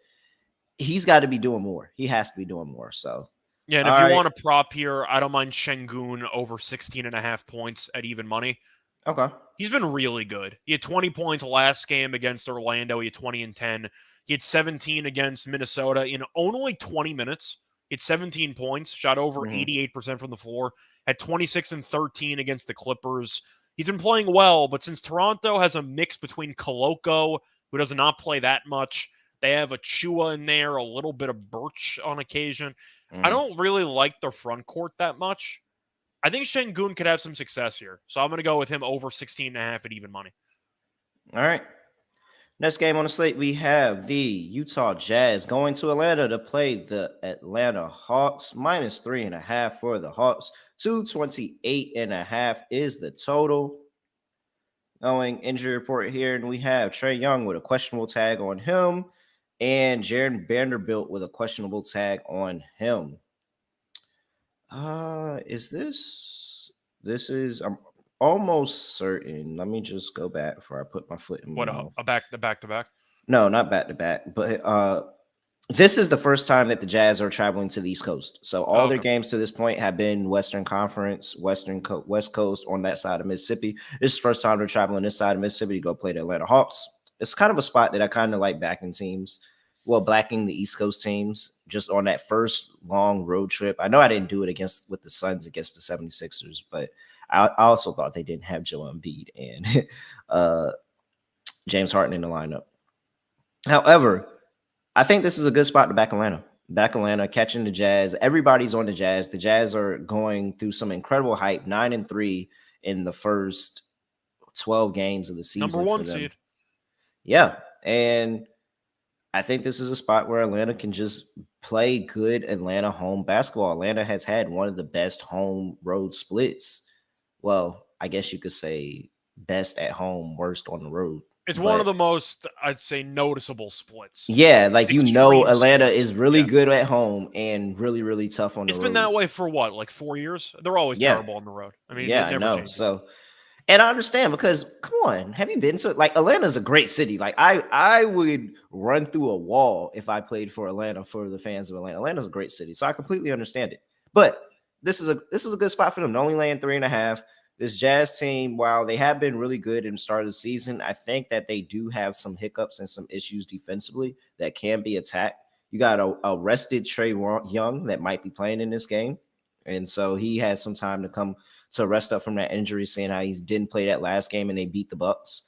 he's got to be doing more. He has to be doing more. So
yeah, and if you want a prop here, I don't mind Şengün over 16.5 points at even money.
Okay,
he's been really good. He had 20 points last game against Orlando. He had 20 and 10. He had 17 against Minnesota in only 20 minutes. He had 17 points, shot over 88% from the floor, had 26 and 13 against the Clippers. He's been playing well, but since Toronto has a mix between Koloko, who does not play that much, they have Achua in there, a little bit of Birch on occasion. I don't really like their front court that much. I think Şengün could have some success here. So I'm going to go with him over 16.5 at even money.
All right. Next game on the slate, we have the Utah Jazz going to Atlanta to play the Atlanta Hawks. Minus 3.5 for the Hawks. 228.5 is the total. Going injury report here, and we have Trae Young with a questionable tag on him and Jared Vanderbilt with a questionable tag on him. Is this is I'm almost certain. Let me just go back before I put my foot in my mouth.
A back to back?
No, not back to back, but this is the first time that the Jazz are traveling to the East Coast. So all their games to this point have been Western Conference, West Coast on that side of Mississippi. This is the first time they're traveling this side of Mississippi to go play the Atlanta Hawks. It's kind of a spot that I kind of like backing teams. Well, backing the East Coast teams just on that first long road trip. I know I didn't do it with the Suns against the 76ers, but I also thought they didn't have Joel Embiid and James Harden in the lineup. However, I think this is a good spot to back Atlanta. Back Atlanta, catching the Jazz. Everybody's on the Jazz. The Jazz are going through some incredible hype, 9-3 in the first 12 games of the season.
Number one seed.
Yeah, and I think this is a spot where Atlanta can just play good Atlanta home basketball. Atlanta has had one of the best home road splits. Well, I guess you could say best at home, worst on the road.
It's one of the most, I'd say, noticeable splits.
Yeah, like Atlanta is really good at home and really, really tough on the road.
It's been that way for what, like 4 years? They're always terrible on the road. I mean,
I know. So, and I understand because, come on, have you been to it? Like, Atlanta's a great city. Like, I would run through a wall if I played for Atlanta, for the fans of Atlanta. Atlanta's a great city, so I completely understand it. But this is a good spot for them. Only laying 3.5. This Jazz team, while they have been really good in the start of the season, I think that they do have some hiccups and some issues defensively that can be attacked. You got a rested Trae Young that might be playing in this game. And so he had some time to come to rest up from that injury, seeing how he didn't play that last game and they beat the Bucks.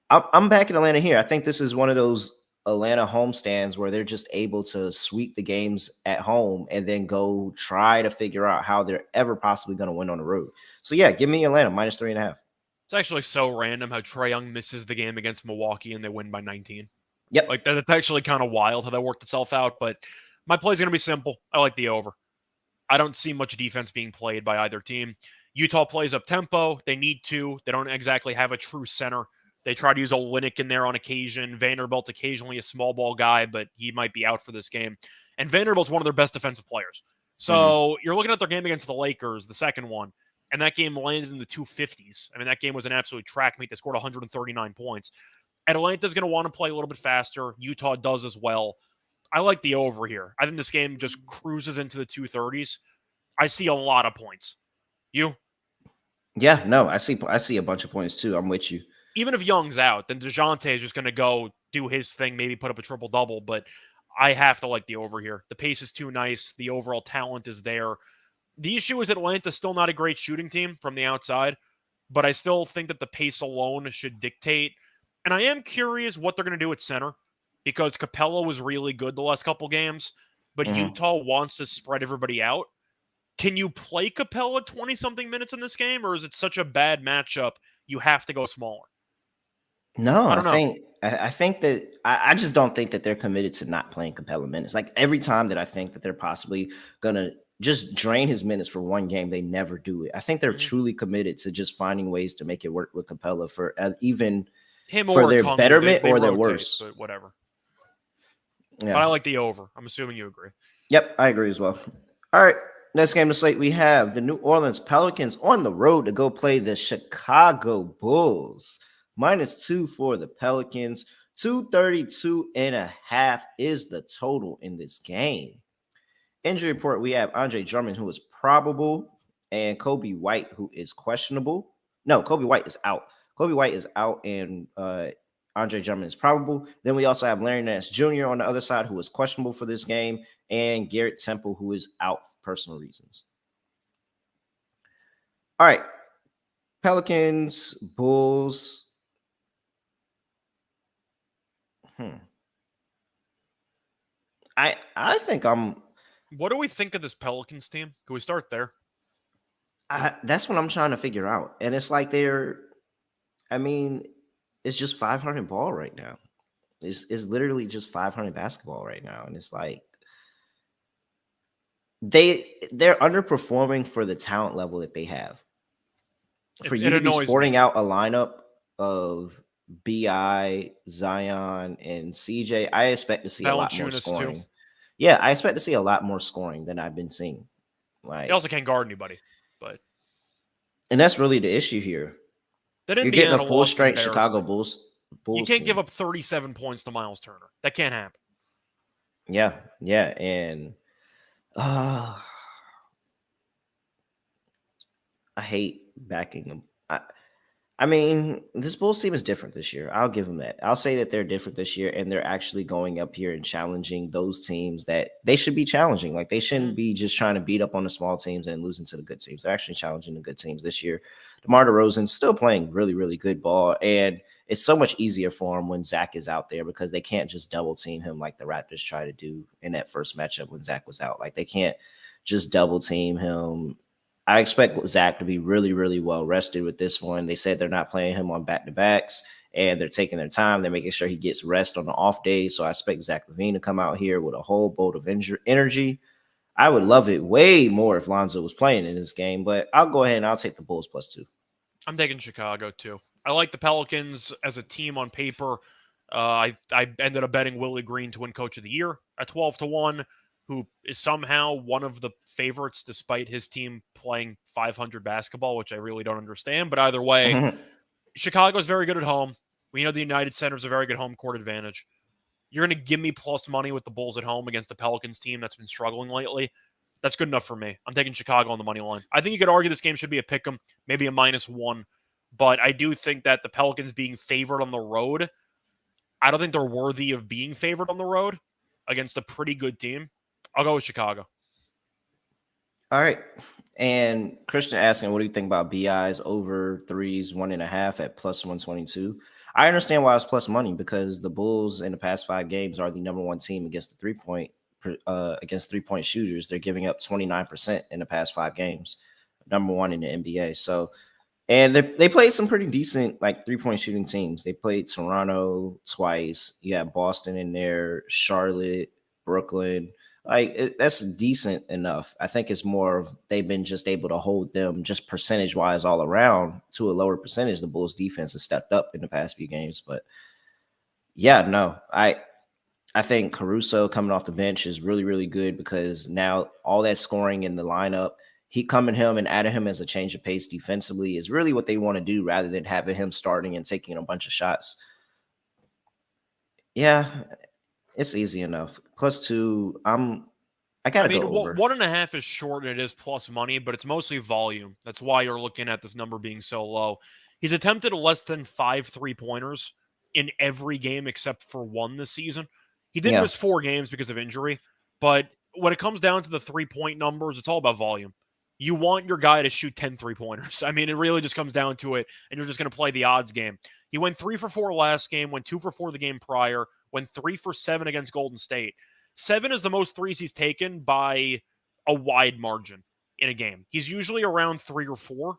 I'm back in Atlanta here. I think this is one of those Atlanta homestands where they're just able to sweep the games at home and then go try to figure out how they're ever possibly going to win on the road. So yeah, give me Atlanta -3.5.
It's actually so random how Trae Young misses the game against Milwaukee and they win by 19.
Yep.
Like that's actually kind of wild how that worked itself out. But my play is going to be simple. I like the over. I don't see much defense being played by either team. Utah plays up tempo. They need to. They don't exactly have a true center. They try to use Olynyk in there on occasion. Vanderbilt occasionally a small ball guy, but he might be out for this game. And Vanderbilt's one of their best defensive players. So you're looking at their game against the Lakers, the second one, and that game landed in the 250s. I mean, that game was an absolute track meet. They scored 139 points. Atlanta's going to want to play a little bit faster. Utah does as well. I like the over here. I think this game just cruises into the 230s. I see a lot of points. You?
Yeah, no, I see a bunch of points too. I'm with you.
Even if Young's out, then DeJounte is just going to go do his thing, maybe put up a triple-double, but I have to like the over here. The pace is too nice. The overall talent is there. The issue is Atlanta's still not a great shooting team from the outside, but I still think that the pace alone should dictate. And I am curious what they're going to do at center because Capella was really good the last couple games, but Utah wants to spread everybody out. Can you play Capella 20-something minutes in this game, or is it such a bad matchup you have to go smaller?
No,
I don't know.
I think that I just don't think that they're committed to not playing Capella minutes. Like every time that I think that they're possibly gonna just drain his minutes for one game, they never do it. I think they're truly committed to just finding ways to make it work with Capella for even
Him
for
or
their
Kung,
betterment
they
or their
rotate,
worse.
but whatever.
Yeah.
But I like the over. I'm assuming you agree.
Yep, I agree as well. All right. Next game to slate, we have the New Orleans Pelicans on the road to go play the Chicago Bulls. -2 for the Pelicans. 232.5 is the total in this game. Injury report, we have Andre Drummond, who is probable, and Kobe White, who is questionable. No, Kobe White is out. Kobe White is out, and Andre Drummond is probable. Then we also have Larry Nance Jr. on the other side, who is questionable for this game, and Garrett Temple, who is out for personal reasons. All right. Pelicans, Bulls. I think
What do we think of this Pelicans team? Can we start there?
that's what I'm trying to figure out. And it's like I mean, it's just 500 ball right now. It's literally just 500 basketball right now. And it's like they're underperforming for the talent level that they have. For you to be sporting out a lineup of BI, Zion, and CJ, I expect to see a lot more scoring. Too. Yeah, I expect to see a lot more scoring than I've been seeing. Like,
they also can't guard anybody,
and that's really the issue here. You're getting a full strength Chicago Bulls.
You can't give up 37 points to Miles Turner. That can't happen.
Yeah, and I hate backing them. I mean, this Bulls team is different this year. I'll give them that. I'll say that they're different this year, and they're actually going up here and challenging those teams that they should be challenging. Like, they shouldn't be just trying to beat up on the small teams and losing to the good teams. They're actually challenging the good teams this year. DeMar DeRozan's still playing really, really good ball, and it's so much easier for him when Zach is out there because they can't just double team him like the Raptors try to do in that first matchup when Zach was out. Like, they can't just double team him. I expect Zach to be really, really well rested with this one. They said they're not playing him on back-to-backs, and they're taking their time. They're making sure he gets rest on the off days. So I expect Zach LaVine to come out here with a whole boat of energy. I would love it way more if Lonzo was playing in this game, but I'll go ahead and I'll take the Bulls +2.
I'm taking Chicago too. I like the Pelicans as a team on paper. I ended up betting Willie Green to win Coach of the Year at 12-1. Who is somehow one of the favorites despite his team playing 500 basketball, which I really don't understand. But either way, Chicago is very good at home. We know the United Center is a very good home court advantage. You're going to give me plus money with the Bulls at home against the Pelicans team that's been struggling lately. That's good enough for me. I'm taking Chicago on the money line. I think you could argue this game should be a pick'em, maybe a -1. But I do think that the Pelicans being favored on the road, I don't think they're worthy of being favored on the road against a pretty good team. I'll go with Chicago.
All right. And Christian asking, what do you think about BI's over threes 1.5 at plus 122? I understand why it's plus money because the Bulls in the past 5 games are the number one team against the 3-point shooters. They're giving up 29% in the past 5 games, number one in the NBA. So, and they played some pretty decent like 3-point shooting teams. They played Toronto twice. You have Boston in there, Charlotte, Brooklyn. That's decent enough. I think it's more of they've been just able to hold them just percentage wise all around to a lower percentage. The Bulls defense has stepped up in the past few games, but yeah, no, I think Caruso coming off the bench is really, really good because now all that scoring in the lineup, he coming him and adding him as a change of pace defensively is really what they want to do rather than having him starting and taking a bunch of shots. Yeah, it's easy enough. +2, I gotta go over.
1.5 is short and it is plus money, but it's mostly volume. That's why you're looking at this number being so low. He's attempted less than 5 3-pointers in every game except for one this season. He did miss 4 games because of injury, but when it comes down to the 3-point numbers, it's all about volume. You want your guy to shoot 10 3-pointers. I mean, it really just comes down to it, and you're just going to play the odds game. He went 3 for 4 last game, went 2 for 4 the game prior, went 3 for 7 against Golden State. 7 is the most threes he's taken by a wide margin in a game. He's usually around 3 or 4.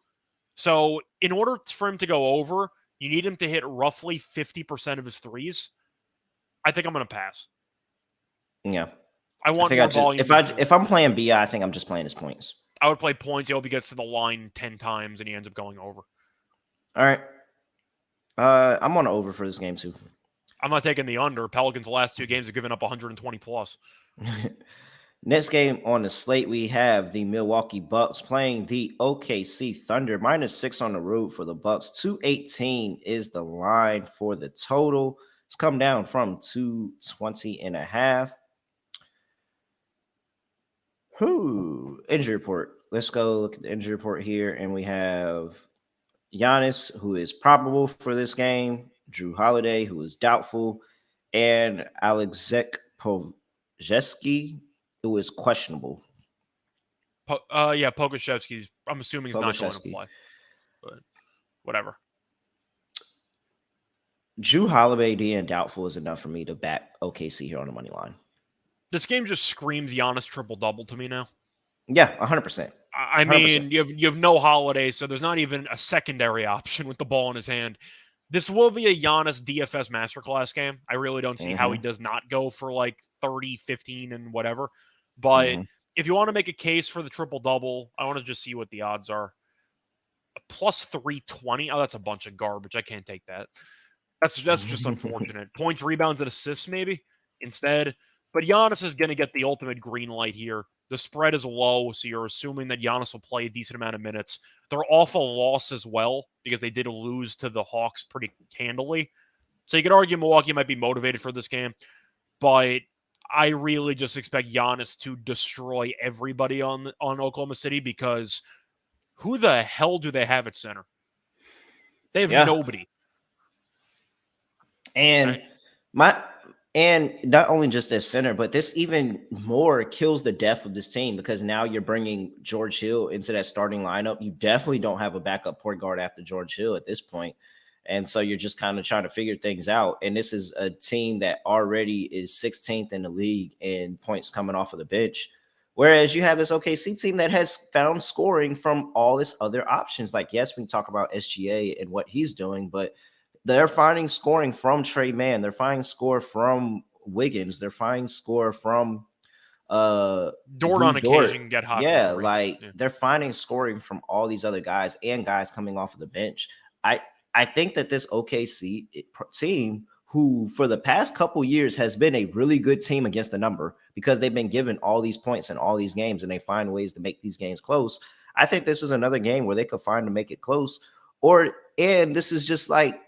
So in order for him to go over, you need him to hit roughly 50% of his threes. I think I'm going to pass.
Yeah.
I want more volume.
If I'm playing BI, I think I'm just playing his points.
I would play points. He hope he gets to the line 10 times and he ends up going over.
All right. I'm on over for this game too.
I'm not taking the under. Pelicans the last 2 games have given up 120 plus.
Next game on the slate, we have the Milwaukee Bucks playing the OKC Thunder. -6 on the road for the Bucks. 218 is the line for the total. It's come down from 220.5. Injury report. Let's go look at the injury report here. And we have Giannis, who is probable for this game. Drew Holiday, who is doubtful. And Alexej Pojeski, who is questionable.
Pokuševski's. I'm assuming he's not going to play, but whatever.
Drew Holiday being doubtful is enough for me to back OKC here on the money line.
This game just screams Giannis triple-double to me now.
Yeah, 100%.
I mean, you have no Holiday, so there's not even a secondary option with the ball in his hand. This will be a Giannis DFS masterclass game. I really don't see how he does not go for like 30, 15, and whatever. But if you want to make a case for the triple-double, I want to just see what the odds are. A plus 320? Oh, that's a bunch of garbage. I can't take that. That's just unfortunate. Points, rebounds, and assists maybe instead. But Giannis is going to get the ultimate green light here. The spread is low, so you're assuming that Giannis will play a decent amount of minutes. They're off a loss as well because they did lose to the Hawks pretty handily. So you could argue Milwaukee might be motivated for this game. But I really just expect Giannis to destroy everybody on Oklahoma City because who the hell do they have at center? They have nobody.
And and not only just as center, but this even more kills the depth of this team because now you're bringing George Hill into that starting lineup. You definitely don't have a backup point guard after George Hill at this point. And so you're just kind of trying to figure things out. And this is a team that already is 16th in the league in points coming off of the bench. Whereas you have this OKC team that has found scoring from all this other options. Like, yes, we can talk about SGA and what he's doing, but they're finding scoring from Trey Mann. They're finding score from Wiggins. They're finding score from
Dort on occasion get hot.
Yeah, they're finding scoring from all these other guys and guys coming off of the bench. I think that this OKC team, who for the past couple years has been a really good team against the number because they've been given all these points in all these games and they find ways to make these games close. I think this is another game where they could find to make it close. And this is just like,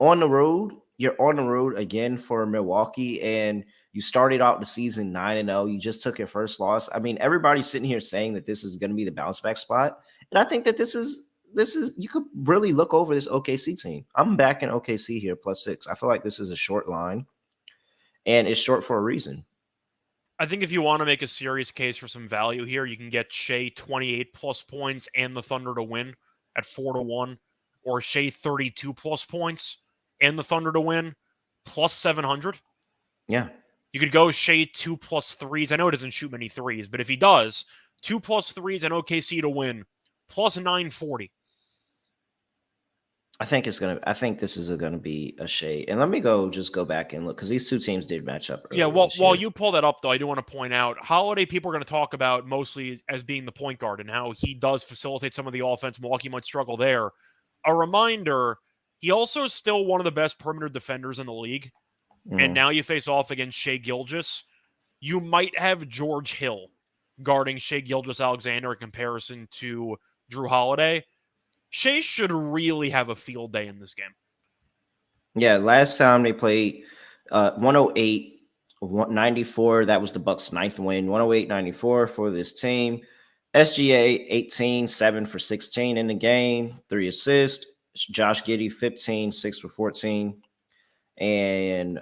on the road, you're on the road again for Milwaukee, and you started out the season 9-0. You just took your first loss. I mean, everybody's sitting here saying that this is going to be the bounce back spot, and I think that this is you could really look over this OKC team. I'm backing OKC here +6. I feel like this is a short line, and it's short for a reason.
I think if you want to make a serious case for some value here, you can get Shea 28 plus points and the Thunder to win at 4-1, or Shea 32 plus points and the Thunder to win plus 700.
Yeah.
You could go Shea 2 plus threes. I know it doesn't shoot many threes, but if he does, 2 plus threes and OKC to win plus 940.
I think this is gonna be a shade. And let me just go back and look because these two teams did match up earlier.
Yeah, well,
this
while
year.
you pull that up, though, I do want to point out Holiday people are going to talk about mostly as being the point guard and how he does facilitate some of the offense. Milwaukee might struggle there. A reminder, he also is still one of the best perimeter defenders in the league. And now you face off against Shea Gilgeous. You might have George Hill guarding Shea Gilgeous-Alexander in comparison to Drew Holiday. Shea should really have a field day in this game.
Yeah, last time they played 108, 94. That was the Bucks' 9th win. 108-94 for this team. SGA 18, 7 for 16 in the game, 3 assists. Josh Giddey 15, 6 for 14. And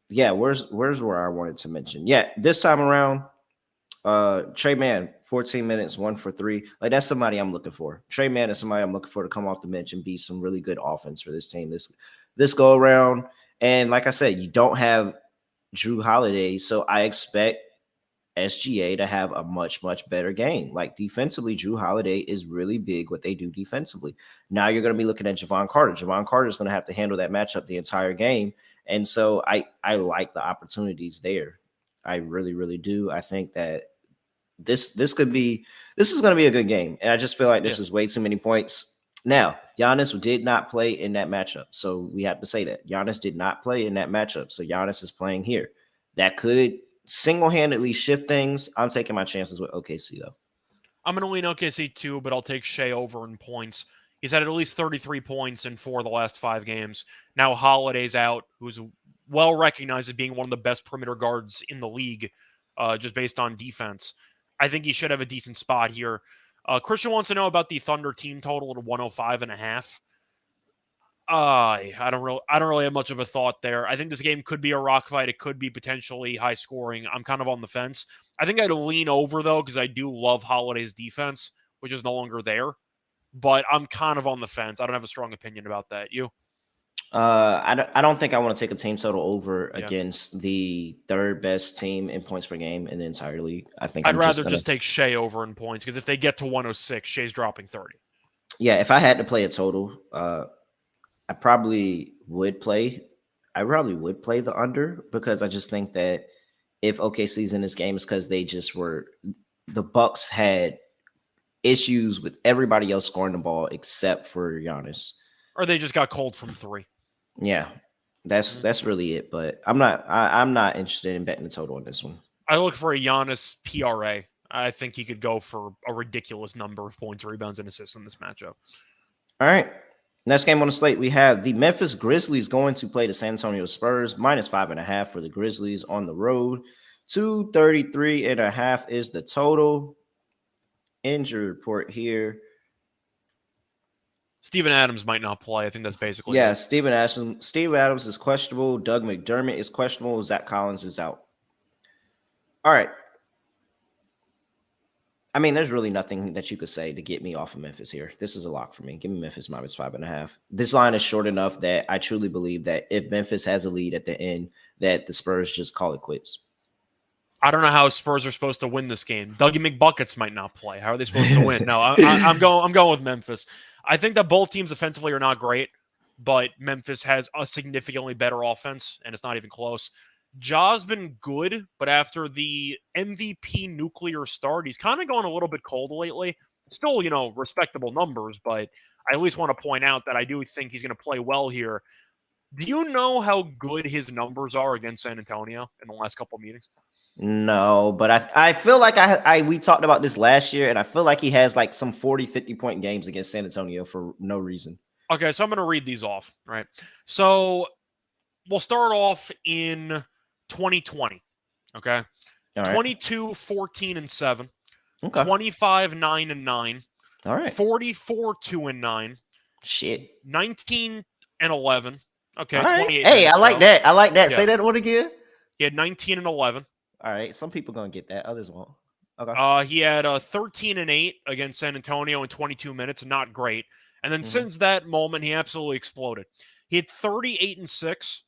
yeah, where's where I wanted to mention? Yeah, this time around, Trey Mann, 14 minutes, 1 for 3. Like that's somebody I'm looking for. Trey Mann is somebody I'm looking for to come off the bench and be some really good offense for this team this go around. And like I said, you don't have Drew Holiday, so I expect SGA to have a much better game. Like defensively, Drew Holiday is really big what they do defensively. Now you're going to be looking at Javon Carter. Javon Carter is going to have to handle that matchup the entire game, and so I like the opportunities there. I really do. I think that this is going to be a good game, and I just feel like this is way too many points. Now, Giannis did not play in that matchup, so we have to say that Giannis did not play in that matchup. So Giannis is playing here. That could single-handedly shift things. I'm taking my chances with OKC though.
I'm going to lean OKC too, but I'll take Shea over in points. He's had at least 33 points in 4 of the last 5 games. Now Holiday's out, who's well recognized as being one of the best perimeter guards in the league, just based on defense. I think he should have a decent spot here. Christian wants to know about the Thunder team total at 105.5. I don't really have much of a thought there. I think this game could be a rock fight. It could be potentially high scoring. I'm kind of on the fence. I think I'd lean over though because I do love Holiday's defense, which is no longer there. But I'm kind of on the fence. I don't have a strong opinion about that. You?
I don't think I want to take a team total over against the 3rd best team in points per game in the entire league. I think
I'd rather just take Shea over in points because if they get to 106, Shea's dropping 30.
Yeah, if I had to play a total, I probably would play the under because I just think that if OKC's in this game, it's because the Bucks had issues with everybody else scoring the ball except for Giannis.
Or they just got cold from 3.
Yeah, that's really it. But I'm not interested in betting the total on this one.
I look for a Giannis PRA. I think he could go for a ridiculous number of points, rebounds, and assists in this matchup.
All right. Next game on the slate, we have the Memphis Grizzlies going to play the San Antonio Spurs, -5.5 for the Grizzlies on the road. 233.5 is the total. Injury report here.
Steven Adams might not play. I think that's basically
it. Steven Adams is questionable. Doug McDermott is questionable. Zach Collins is out. All right. I mean, there's really nothing that you could say to get me off of Memphis here. This is a lock for me. Give me Memphis -5.5. This line is short enough that I truly believe that if Memphis has a lead at the end, that the Spurs just call it quits.
I don't know how Spurs are supposed to win this game. Dougie McBuckets might not play. How are they supposed to win? No, I'm going with Memphis. I think that both teams offensively are not great, but Memphis has a significantly better offense, and it's not even close. Ja's been good, but after the MVP nuclear start, he's kind of going a little bit cold lately. Still, respectable numbers, but I at least want to point out that I do think he's going to play well here. Do you know how good his numbers are against San Antonio in the last couple of meetings?
No, but I feel like we talked about this last year, and I feel like he has like some 40, 50-point games against San Antonio for no reason.
Okay, so I'm going to read these off, right? So we'll start off in 2020, okay? All right. 22, 14, and 7. Okay. 25, 9, and 9.
All right.
44, 2, and 9.
Shit.
19 and 11. Okay.
All right. Hey, I like that. I like that. Yeah. Say that one again.
He had 19 and 11.
All right. Some people gonna get that. Others won't. Okay.
He had 13 and 8 against San Antonio in 22 minutes. Not great. And then
Mm-hmm.
since that moment, he absolutely exploded. He had 38 and 6.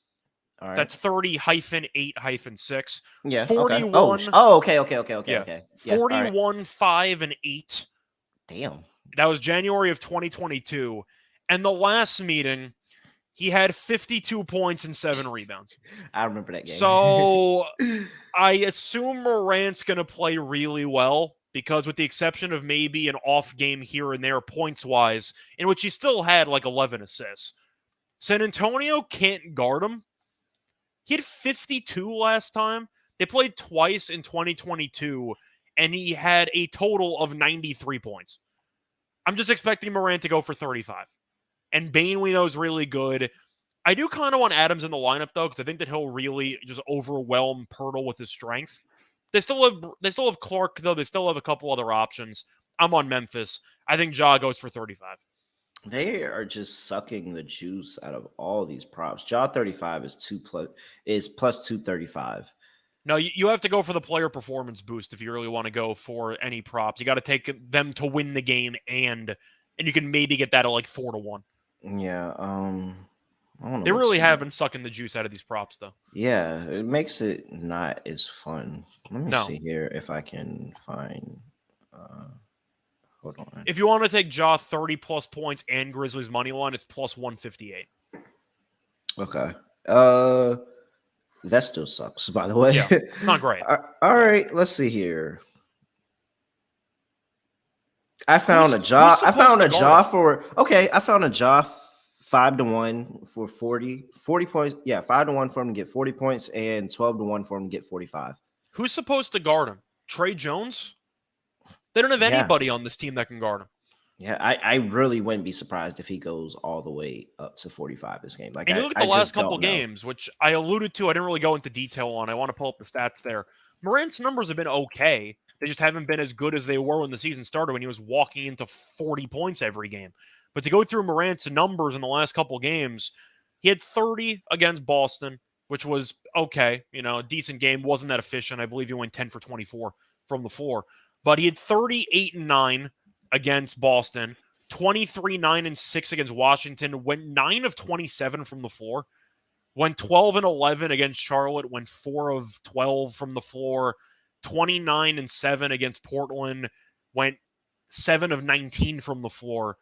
All right.
That's 30-8-6.
Yeah. Okay.
41.
Okay.
Yeah.
Okay. Yeah. All right.
41, 5, and 8.
Damn.
That was January of 2022. And the last meeting, he had 52 points and 7 rebounds.
I remember that game.
So I assume Morant's going to play really well because, with the exception of maybe an off game here and there, points wise, in which he still had like 11 assists, San Antonio can't guard him. He had 52 last time. They played twice in 2022, and he had a total of 93 points. I'm just expecting Morant to go for 35. And Bane, we know, is really good. I do kind of want Adams in the lineup, though, because I think that he'll really just overwhelm Pirtle with his strength. They still have Clark, though. They still have a couple other options. I'm on Memphis. I think Ja goes for 35.
They are just sucking the juice out of all these props. Jaw 35 is plus 235.
No, you have to go for the player performance boost if you really want to go for any props. You got to take them to win the game, and you can maybe get that at like 4-1.
Yeah.
They really have been sucking the juice out of these props, though.
Yeah, it makes it not as fun. Let me
No.
see here if I can find. Hold on.
If you want to take Ja 30 plus points and Grizzlies money line, it's plus 158.
Okay. That still sucks, by the way.
Yeah, not great.
All right, let's see here. I found a Ja for 5-1 for 40 points. Yeah, 5-1 for him to get 40 points and 12-1 for him to get 45.
Who's supposed to guard him? Trey Jones? They don't have anybody on this team that can guard him.
Yeah, I really wouldn't be surprised if he goes all the way up to 45 this game. Like,
and you look at the last couple games, which I alluded to, I didn't really go into detail on. I want to pull up the stats there. Morant's numbers have been okay. They just haven't been as good as they were when the season started, when he was walking into 40 points every game. But to go through Morant's numbers in the last couple games, he had 30 against Boston, which was okay. You know, a decent game. Wasn't that efficient. I believe he went 10 for 24 from the floor. But he had 38 and 9 against Boston, 23, 9, and 6 against Washington, went 9 of 27 from the floor, went 12 and 11 against Charlotte, went 4 of 12 from the floor, 29 and 7 against Portland, went 7 of 19 from the floor.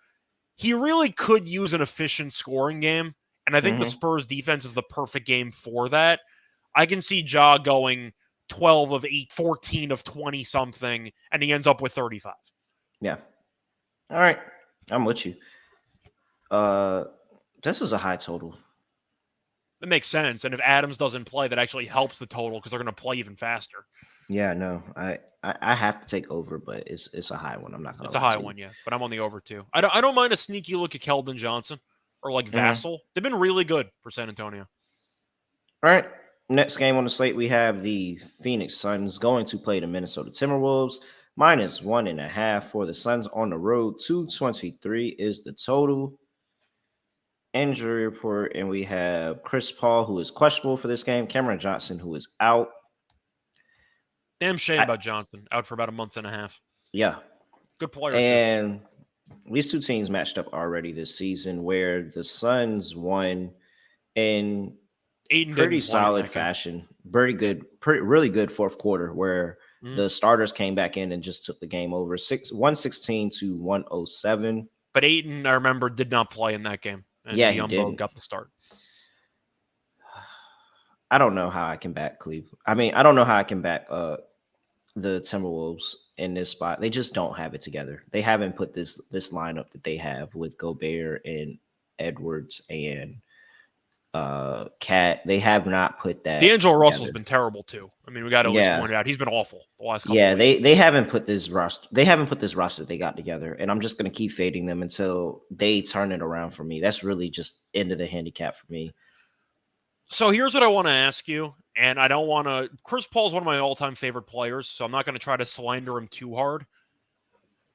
He really could use an efficient scoring game, and I think the Spurs defense is the perfect game for that. I can see Ja going 12 of 8, 14 of 20 something, and he ends up with 35.
Yeah. All right. I'm with you. This is a high total.
It makes sense. And if Adams doesn't play, that actually helps the total because they're going to play even faster.
Yeah, no. I have to take over, but it's a high one. I'm not going to.
It's a high one, yeah. But I'm on the over too. I don't mind a sneaky look at Keldon Johnson or like Vassell. They've been really good for San Antonio.
All right. Next game on the slate, we have the Phoenix Suns going to play the Minnesota Timberwolves. -1.5 for the Suns on the road. 223 is the total. Injury report, and we have Chris Paul, who is questionable for this game. Cameron Johnson, who is out.
Damn shame about Johnson. Out for about a month and a half.
Yeah.
Good player.
And these two teams matched up already this season, where the Suns won in pretty solid fashion. Really good fourth quarter, where the starters came back in and just took the game over. 116 to 107.
But Ayton, I remember, did not play in that game. And
yeah, he did.
Got the start.
I don't know how I can back Cleveland. I mean, I don't know how I can back the Timberwolves in this spot. They just don't have it together. They haven't put this lineup that they have with Gobert and Edwards and Cat. They have not put that.
D'Angelo Russell's been terrible too. I mean, we got to at least point it out. He's been awful the last couple.
Yeah, they haven't put this roster. They haven't put this roster they got together, and I'm just gonna keep fading them until they turn it around for me. That's really just end of the handicap for me.
So here's what I want to ask you, and I don't want to. Chris Paul's one of my all-time favorite players, so I'm not going to try to slander him too hard.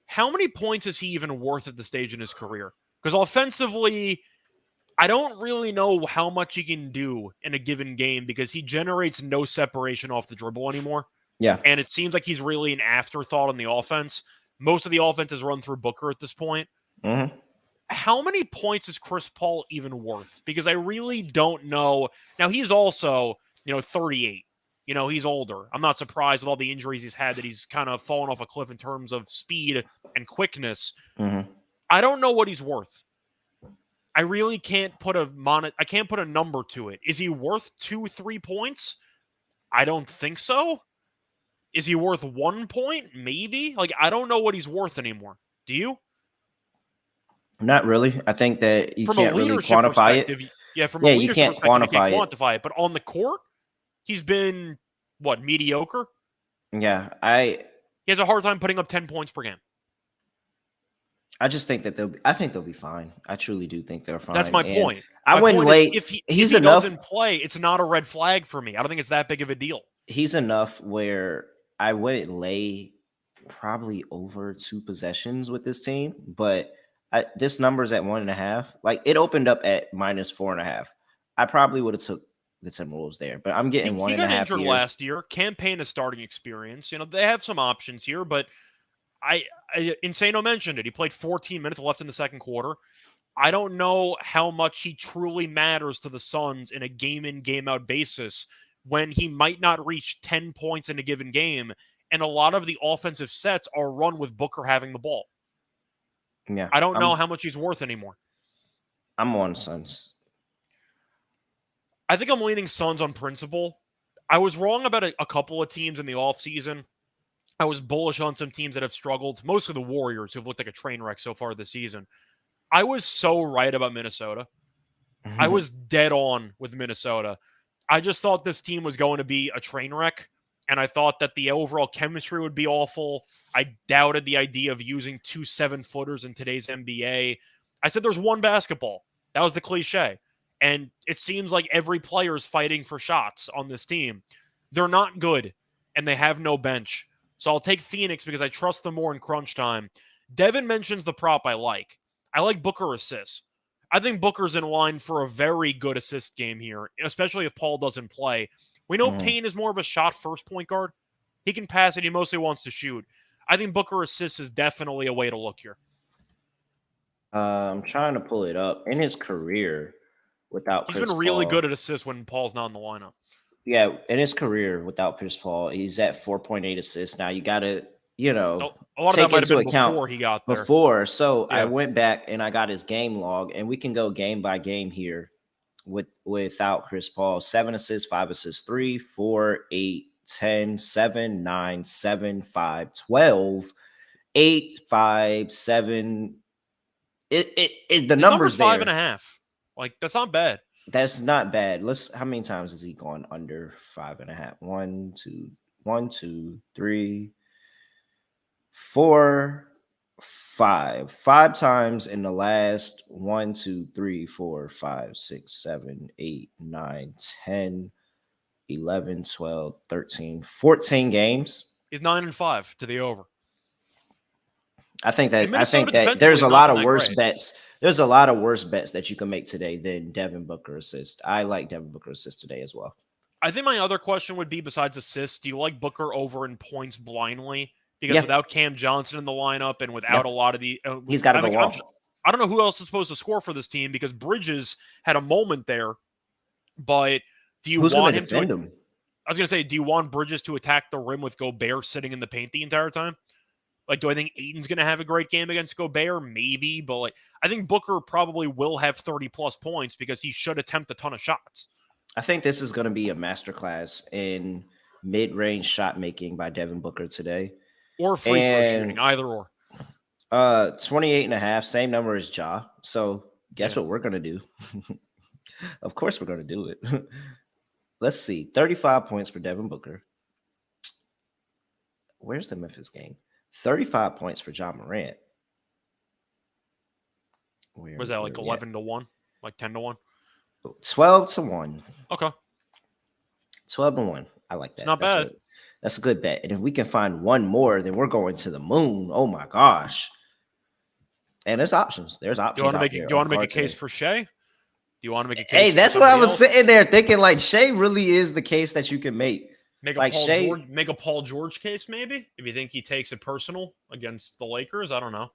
How many points is he even worth at this stage in his career? Because offensively, I don't really know how much he can do in a given game because he generates no separation off the dribble anymore.
Yeah.
And it seems like he's really an afterthought on the offense. Most of the offense is run through Booker at this point.
Mm-hmm.
How many points is Chris Paul even worth? Because I really don't know. Now, he's also, 38. He's older. I'm not surprised with all the injuries he's had that he's kind of fallen off a cliff in terms of speed and quickness.
Mm-hmm.
I don't know what he's worth. I really can't put I can't put a number to it. Is he worth 2-3 points? I don't think so. Is he worth 1 point? Maybe. Like, I don't know what he's worth anymore. Do you?
Not really. I think that you
From
can't
a
really
leadership
quantify
perspective,
it.
yeah, from a
Yeah, you
leadership
can't
perspective, you can't
quantify it.
quantify it. But on the court, he's been, mediocre?
Yeah,
He has a hard time putting up 10 points per game.
I just think that I think they'll be fine. I truly do think they're fine.
That's my
And
point.
I went late.
If he
enough.
doesn't play, it's not a red flag for me. I don't think it's that big of a deal.
He's enough where I wouldn't lay probably over 2 possessions with this team, but this number's at 1.5. Like, it opened up at -4.5. I probably would have took the Timberwolves there, but I'm getting 1.5.
He got injured last year. Campaign is starting experience. They have some options here, but Insano mentioned it. He played 14 minutes left in the second quarter. I don't know how much he truly matters to the Suns in a game-in, game-out basis when he might not reach 10 points in a given game, and a lot of the offensive sets are run with Booker having the ball.
Yeah,
I don't know how much he's worth anymore.
I'm on Suns.
I think I'm leaning Suns on principle. I was wrong about a couple of teams in the offseason. I was bullish on some teams that have struggled, mostly the Warriors, who've looked like a train wreck so far this season. I was so right about Minnesota. I was dead on with Minnesota. I just thought this team was going to be a train wreck, and I thought that the overall chemistry would be awful. I doubted the idea of using 2 7-footers in today's NBA. I said there's one basketball. That was the cliche. And it seems like every player is fighting for shots on this team. They're not good, and they have no bench. So I'll take Phoenix because I trust them more in crunch time. Devin mentions the prop I like. I like Booker assists. I think Booker's in line for a very good assist game here, especially if Paul doesn't play. We know Payne is more of a shot-first point guard. He can pass it. He mostly wants to shoot. I think Booker assists is definitely a way to look here.
I'm trying to pull it up. In his career, without Chris Paul,
he's been really good at assists when Paul's not in the lineup.
Yeah, in his career without Chris Paul, he's at 4.8 assists. Now you got to,
a lot of
take
that might
into
have been
account
before he got there.
So yeah. I went back and I got his game log, and we can go game by game here without Chris Paul. 7 assists, 5 assists, 3, 4, 8, 10, 7, 9, 7, 5, 12, 8, 5, 7. The number's there.
5.5. Like, that's not bad.
That's not bad. How many times has he gone under 5.5? 1, 2, 3, 4, 5. 5 times in the last 1, 2, 3, 4, 5, 6, 7, 8, 9, 10, 11, 12, 13, 14 games.
He's 9-5 to the over.
I think that there's a lot of worse bets. There's a lot of worse bets that you can make today than Devin Booker assist. I like Devin Booker assist today as well.
I think my other question would be, besides assists, do you like Booker over in points blindly? Because without Cam Johnson in the lineup and without a lot of the...
he's got to go off.
I don't know who else is supposed to score for this team because Bridges had a moment there, but do you want him to...
him?
I was going to say, do you want Bridges to attack the rim with Gobert sitting in the paint the entire time? Like, do I think Ayton's going to have a great game against Gobert? Maybe, but I think Booker probably will have 30-plus points because he should attempt a ton of shots.
I think this is going to be a masterclass in mid-range shot making by Devin Booker today.
Or free throw shooting, either or.
28.5, same number as Ja. So guess what we're going to do? Of course we're going to do it. Let's see. 35 points for Devin Booker. Where's the Memphis game? 35 points for John Morant.
Was that like 11-1? Like 10-1?
12-1.
Okay.
12-1. I like that.
It's not bad.
That's a good bet. And if we can find one more, then we're going to the moon. Oh my gosh. And there's options. There's options.
Do you want to make a case for Shea? Do you want to make a case?
Hey,
For
that's what I
somebody
was
else?
sitting there thinking. Like Shea really is the case that you can make.
Make a
Like
Paul
Shea,
George, make a Paul George case, maybe if you think he takes it personal against the Lakers. I don't know.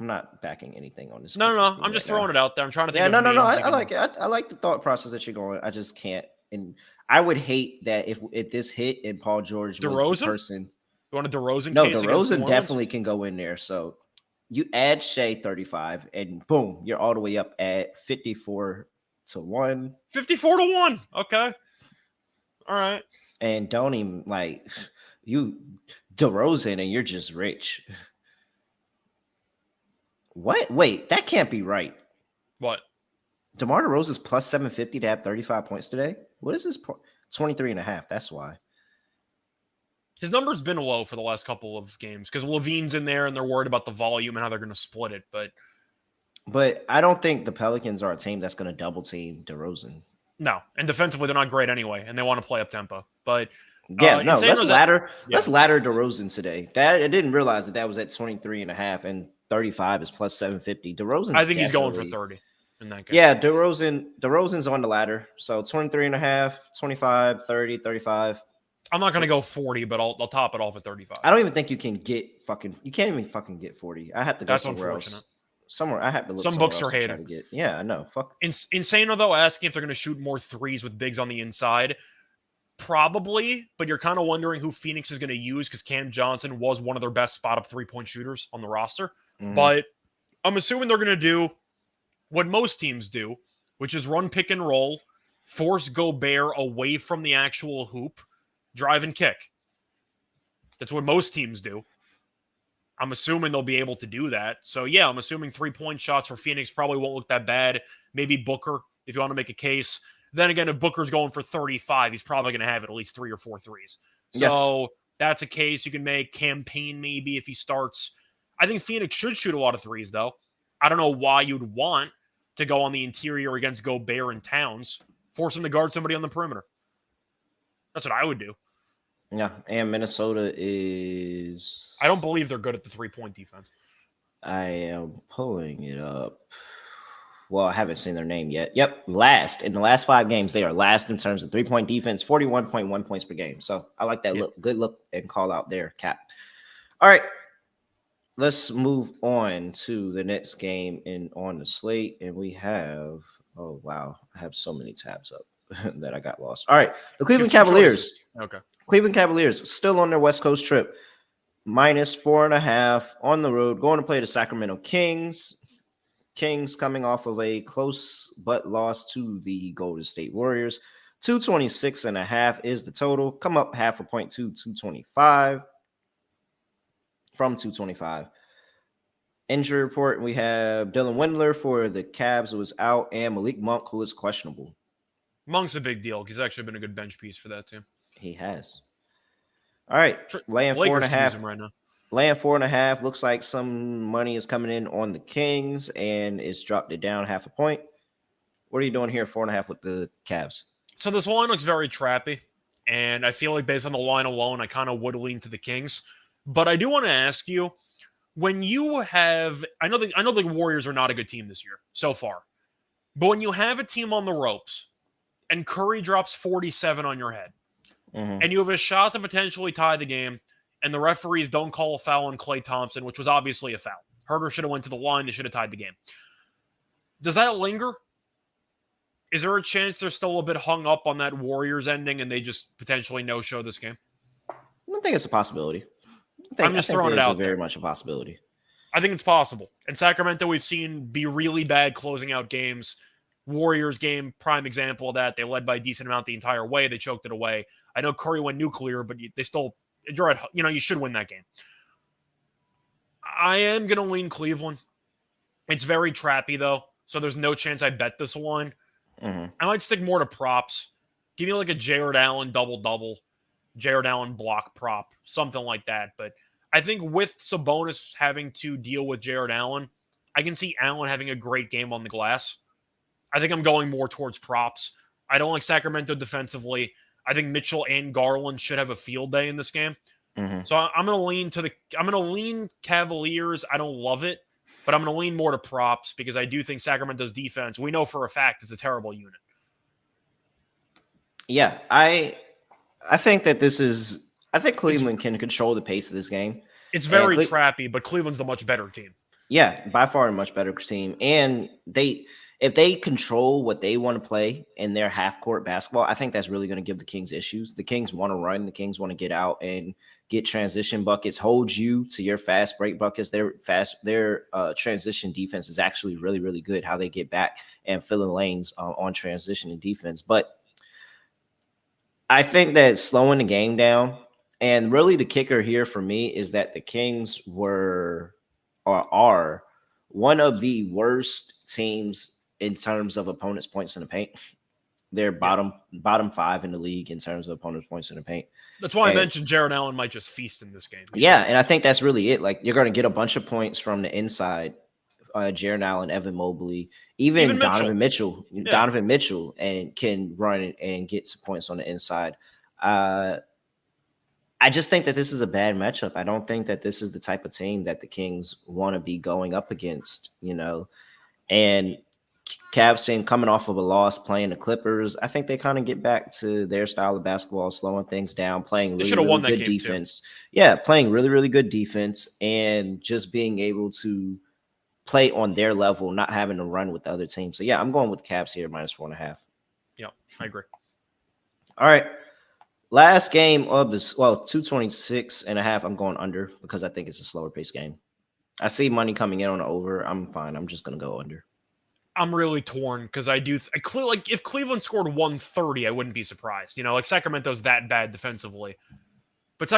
I'm not backing anything on this
No, no,
Clippers
no.
team
I'm just
right
throwing
now.
it out there. I'm trying to think
Yeah,
of
no.
names.
I like it. I like the thought process that you're going. I just can't. And I would hate that if this hit and Paul George was the
DeRozan.
person.
You want a DeRozan
No,
case against New
DeRozan
Orleans?
definitely can go in there. So you add Shea 35, and boom, you're all the way up at 54-1.
54-1. Okay. All right.
And don't even like you DeRozan, and you're just rich. What? Wait, that can't be right.
What?
DeMar DeRozan's plus 750 to have 35 points today. What is this? 23.5. That's why.
His number's been low for the last couple of games because Levine's in there and they're worried about the volume and how they're going to split it.
But I don't think the Pelicans are a team that's going to double team DeRozan.
No, and defensively they're not great anyway, and they want to play up tempo. But
yeah, no, let's ladder.
Yeah.
Let's ladder DeRozan today. That I didn't realize that was at 23.5 and 35 is plus 750. DeRozan.
I think he's going for 30 in that game.
Yeah, DeRozan's on the ladder. So 23.5, 25, 30, 35.
I'm not going to go 40, but I'll top it off at 35.
I don't even think you can get you can't even fucking get 40. I have to go somewhere else. I have to look.
Some books are hating.
Yeah, I know. Fuck.
Insane though, asking if they're going to shoot more threes with bigs on the inside. Probably, but you're kind of wondering who Phoenix is going to use because Cam Johnson was one of their best spot-up three-point shooters on the roster. Mm-hmm. But I'm assuming they're going to do what most teams do, which is run pick and roll, force Gobert away from the actual hoop, drive and kick. That's what most teams do. I'm assuming they'll be able to do that. So, yeah, I'm assuming three-point shots for Phoenix probably won't look that bad. Maybe Booker, if you want to make a case. Then again, if Booker's going for 35, he's probably going to have at least 3 or 4 threes. So that's a case you can make. Campaign maybe if he starts. I think Phoenix should shoot a lot of threes, though. I don't know why you'd want to go on the interior against Gobert and Towns. Force him to guard somebody on the perimeter. That's what I would do.
Yeah, and Minnesota is...
I don't believe they're good at the three-point defense.
I am pulling it up. Well, I haven't seen their name yet. Yep, last. In the last 5 games, they are last in terms of three-point defense, 41.1 points per game. So I like that good look and call out there, Cap. All right, let's move on to the next game on the slate. And we have... Oh, wow. I have so many tabs up that I got lost. All right, the Cleveland Cavaliers.
Okay.
Cleveland Cavaliers still on their West Coast trip. Minus 4.5 on the road. Going to play the Sacramento Kings. Kings coming off of a close but loss to the Golden State Warriors. 226.5 is the total. Come up half a point to 225 from 225. Injury report, we have Dylan Windler for the Cavs, who is out, and Malik Monk, who is questionable.
Monk's a big deal. He's actually been a good bench piece for that team.
He has. All right, laying 4.5
right now.
Laying 4.5. Looks like some money is coming in on the Kings, and it's dropped it down half a point. What are you doing here, 4.5 with the Cavs?
So this line looks very trappy, and I feel like based on the line alone, I kind of would lean to the Kings. But I do want to ask you, when you have, I know the Warriors are not a good team this year so far, but when you have a team on the ropes, and Curry drops 47 on your head, and you have a shot to potentially tie the game, and the referees don't call a foul on Klay Thompson, which was obviously a foul. Herter should have went to the line. They should have tied the game. Does that linger? Is there a chance they're still a bit hung up on that Warriors ending and they just potentially no-show this game?
I don't think it's a possibility.
I'm just throwing it out there.
Very much a possibility.
I think it's possible. In Sacramento, we've seen be really bad closing out games. Warriors game, prime example of that. They led by a decent amount the entire way. They choked it away. I know Curry went nuclear, but they still... you should win that game. I am going to lean Cleveland. It's very trappy, though, so there's no chance I bet this line. I might stick more to props. Give me like a Jared Allen double-double, Jared Allen block prop, something like that. But I think with Sabonis having to deal with Jared Allen, I can see Allen having a great game on the glass. I think I'm going more towards props. I don't like Sacramento defensively. I think Mitchell and Garland should have a field day in this game. So I'm going to lean Cavaliers. I don't love it, but I'm going to lean more to props because I do think Sacramento's defense, we know for a fact, is a terrible unit.
Yeah, I think that this is. I think Cleveland can control the pace of this game.
It's very trappy, but Cleveland's the much better team.
Yeah, by far a much better team. And if they control what they want to play in their half court basketball, I think that's really going to give the Kings issues. The Kings want to run, the Kings want to get out and get transition buckets, hold you to your fast break buckets. Their transition defense is actually really, really good, how they get back and fill in lanes on transition and defense. But I think that slowing the game down, and really the kicker here for me is that the Kings are one of the worst teams in terms of opponents' points in the paint. They're bottom 5 in the league in terms of opponents' points in the paint.
That's why I mentioned Jared Allen might just feast in this game.
Yeah, and I think that's really it. Like, you're going to get a bunch of points from the inside. Jared Allen, Evan Mobley, even Donovan Mitchell. Yeah. Donovan Mitchell and can run and get some points on the inside. I just think that this is a bad matchup. I don't think that this is the type of team that the Kings want to be going up against, And Cavs team coming off of a loss, playing the Clippers, I think they kind of get back to their style of basketball, slowing things down, playing really good defense. Too. Yeah, playing really, really good defense and just being able to play on their level, not having to run with the other team. So, yeah, I'm going with the Cavs here, -4.5.
Yeah, I agree.
All right. Last game of this, 226.5. I'm going under because I think it's a slower pace game. I see money coming in on the over. I'm fine. I'm just going to go under.
I'm really torn because I do like if Cleveland scored 130, I wouldn't be surprised. Like Sacramento's that bad defensively, but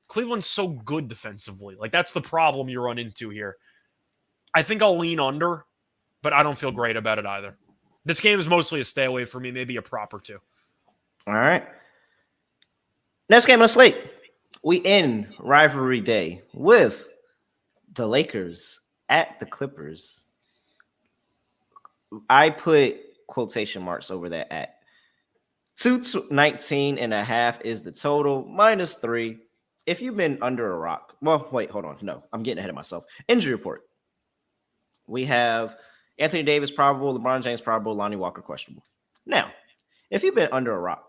Cleveland's so good defensively. Like that's the problem you run into here. I think I'll lean under, but I don't feel great about it either. This game is mostly a stay away for me, maybe a prop or two.
All right. Next game on the slate, we end rivalry day with the Lakers at the Clippers. I put quotation marks over that at 219.5 is the total, -3. If you've been under a rock, well, wait, hold on. No, I'm getting ahead of myself. Injury report. We have Anthony Davis probable, LeBron James probable, Lonnie Walker questionable. Now, if you've been under a rock,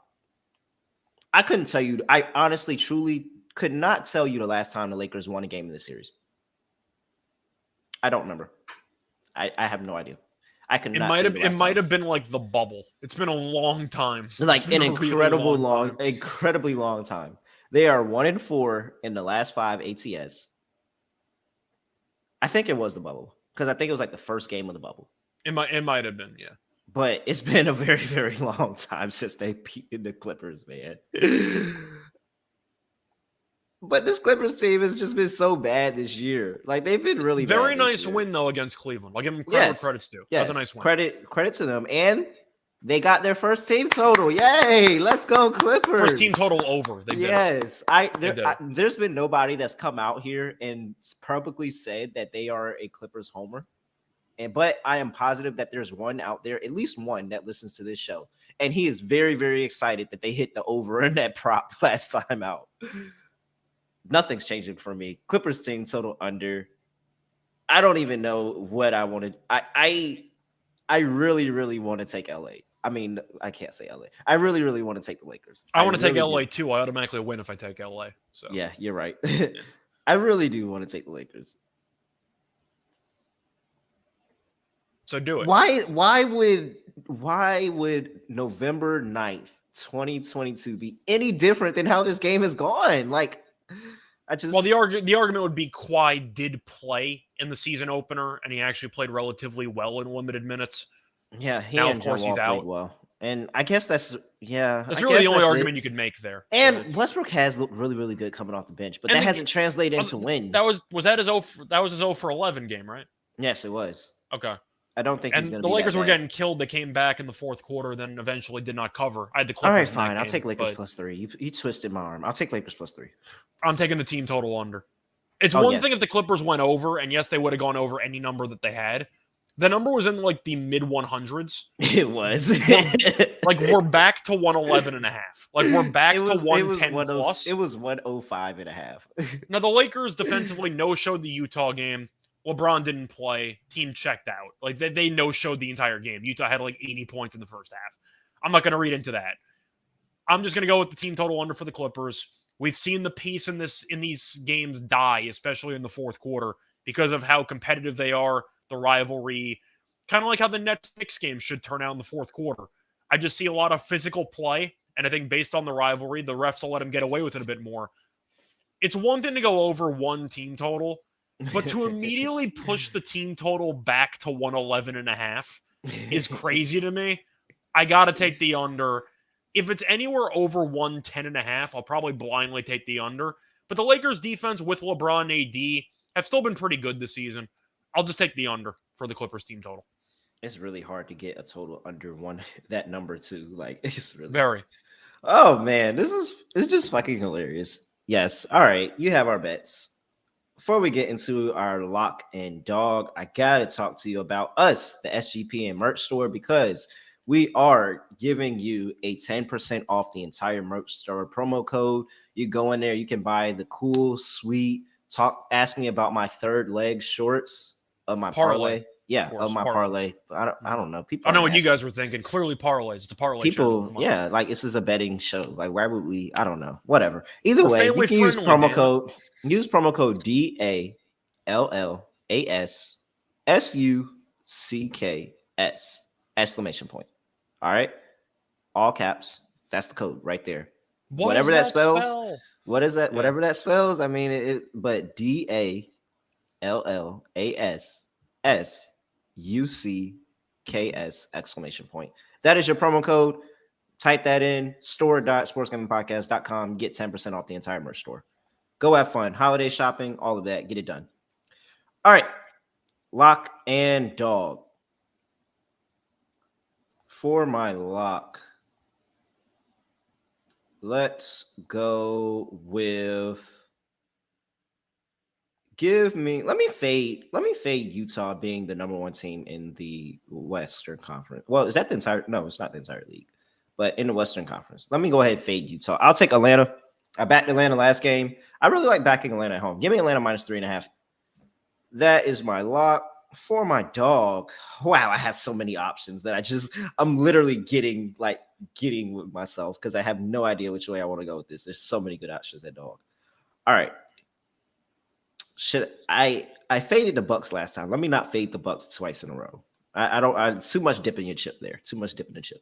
I couldn't tell you. I honestly, truly could not tell you the last time the Lakers won a game in this series. I don't remember. I have no idea. I could not.
It might have been like the bubble. It's been a long time.
Like an incredibly long time. They are 1-4 in the last 5 ATS. I think it was the bubble because I think it was like the first game of the bubble.
It might have been, yeah.
But it's been a very, very long time since they beat the Clippers, man. But this Clippers team has just been so bad this year. Like, they've been really bad.
Very nice win, though, against Cleveland. I'll give them credits, too.
Yes.
That was a nice win.
Credit to them. And they got their first team total. Yay! Let's go, Clippers.
First team total over. They did it.
There's been nobody that's come out here and publicly said that they are a Clippers homer. But I am positive that there's one out there, at least one that listens to this show. And he is very, very excited that they hit the over in that prop last time out. Nothing's changing for me. Clippers team total under. I don't even know what I wanted. I really, really want to take LA. I mean, I can't say LA. I really, really want to take the Lakers.
I want to take LA too. I automatically win if I take LA. So
yeah, you're right. I really do want to take the Lakers.
So do it.
Why would November 9th, 2022 be any different than how this game has gone? Like,
the argument would be Kawhi did play in the season opener, and he actually played relatively well in limited minutes.
Yeah,
now of course he's out.
Well, and I guess that's
really the only argument you could make there.
And Westbrook has looked really, really good coming off the bench, but that hasn't translated into wins.
That was his 0 for 11 game, right?
Yes, it was.
Okay.
I don't think.
And the Lakers were getting killed. They came back in the fourth quarter, then eventually did not cover. I had the Clippers.
All right, fine. I'll take Lakers +3. You twisted my arm. I'll take Lakers +3.
I'm taking the team total under. It's one thing if the Clippers went over, and yes, they would have gone over any number that they had. The number was in like the mid 100s.
It was.
We're back to 111.5. Like we're back to 110 plus.
It was 105.5.
Now the Lakers defensively no-showed the Utah game. LeBron didn't play. Team checked out. Like they no-showed the entire game. Utah had like 80 points in the first half. I'm not going to read into that. I'm just going to go with the team total under for the Clippers. We've seen the pace in these games die, especially in the fourth quarter, because of how competitive they are, the rivalry, kind of like how the Nets-Knicks game should turn out in the fourth quarter. I just see a lot of physical play, and I think based on the rivalry, the refs will let them get away with it a bit more. It's one thing to go over one team total, but to immediately push the team total back to 111.5 is crazy to me. I got to take the under. If it's anywhere over 110.5, I'll probably blindly take the under. But the Lakers defense with LeBron and AD have still been pretty good this season. I'll just take the under for the Clippers team total.
It's really hard to get a total under one that number too. Like it's really
very.
Oh man, it's just fucking hilarious. Yes. All right, you have our bets. Before we get into our lock and dog, I gotta talk to you about us, the SGP and merch store, because we are giving you a 10% off the entire merch store promo code. You go in there, you can buy the cool, sweet ask me about my third leg shorts of my parlay. Yeah, of my parlay. I don't know. People
I know what you guys were thinking. Clearly parlays. It's a parlay
people, yeah, like this is a betting show. Like, why would we? I don't know. Whatever. Either way, you can use promo code. Use promo code DALLASSUCKS exclamation point. All right, all caps. That's the code right there. Whatever that spells. What is that? Yeah. Whatever that spells. I mean, but DALLASSUCKS exclamation point. That is your promo code. Type that in, store.sportsgamblingpodcast.com. Get 10% off the entire merch store. Go have fun. Holiday shopping, all of that. Get it done. All right. Lock and dog. For my lock, let's go with let me fade Utah being the number one team in the Western Conference. Well, is that the entire? No, it's not the entire league, but in the Western Conference. Let me go ahead and fade Utah. I'll take Atlanta. I backed Atlanta last game. I really like backing Atlanta at home. Give me Atlanta -3.5. That is my lock. For my dog, wow, I have so many options that I'm literally getting with myself because I have no idea which way I want to go with this. There's so many good options at dog. All right. I faded the Bucks last time. Let me not fade the Bucks twice in a row. I too much dip in your chip there. Too much dip in the chip.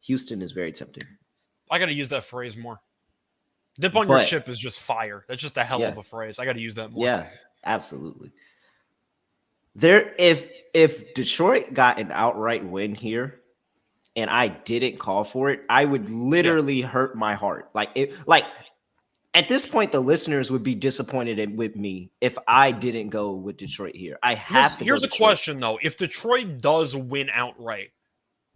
Houston is very tempting.
I got to use that phrase more. Dip on your chip is just fire. That's just a hell of a phrase. I got to use that more.
Yeah, absolutely. If Detroit got an outright win here and I didn't call for it, I would literally hurt my heart. At this point, the listeners would be disappointed with me if I didn't go with Detroit here. Here's
a question though. If Detroit does win outright,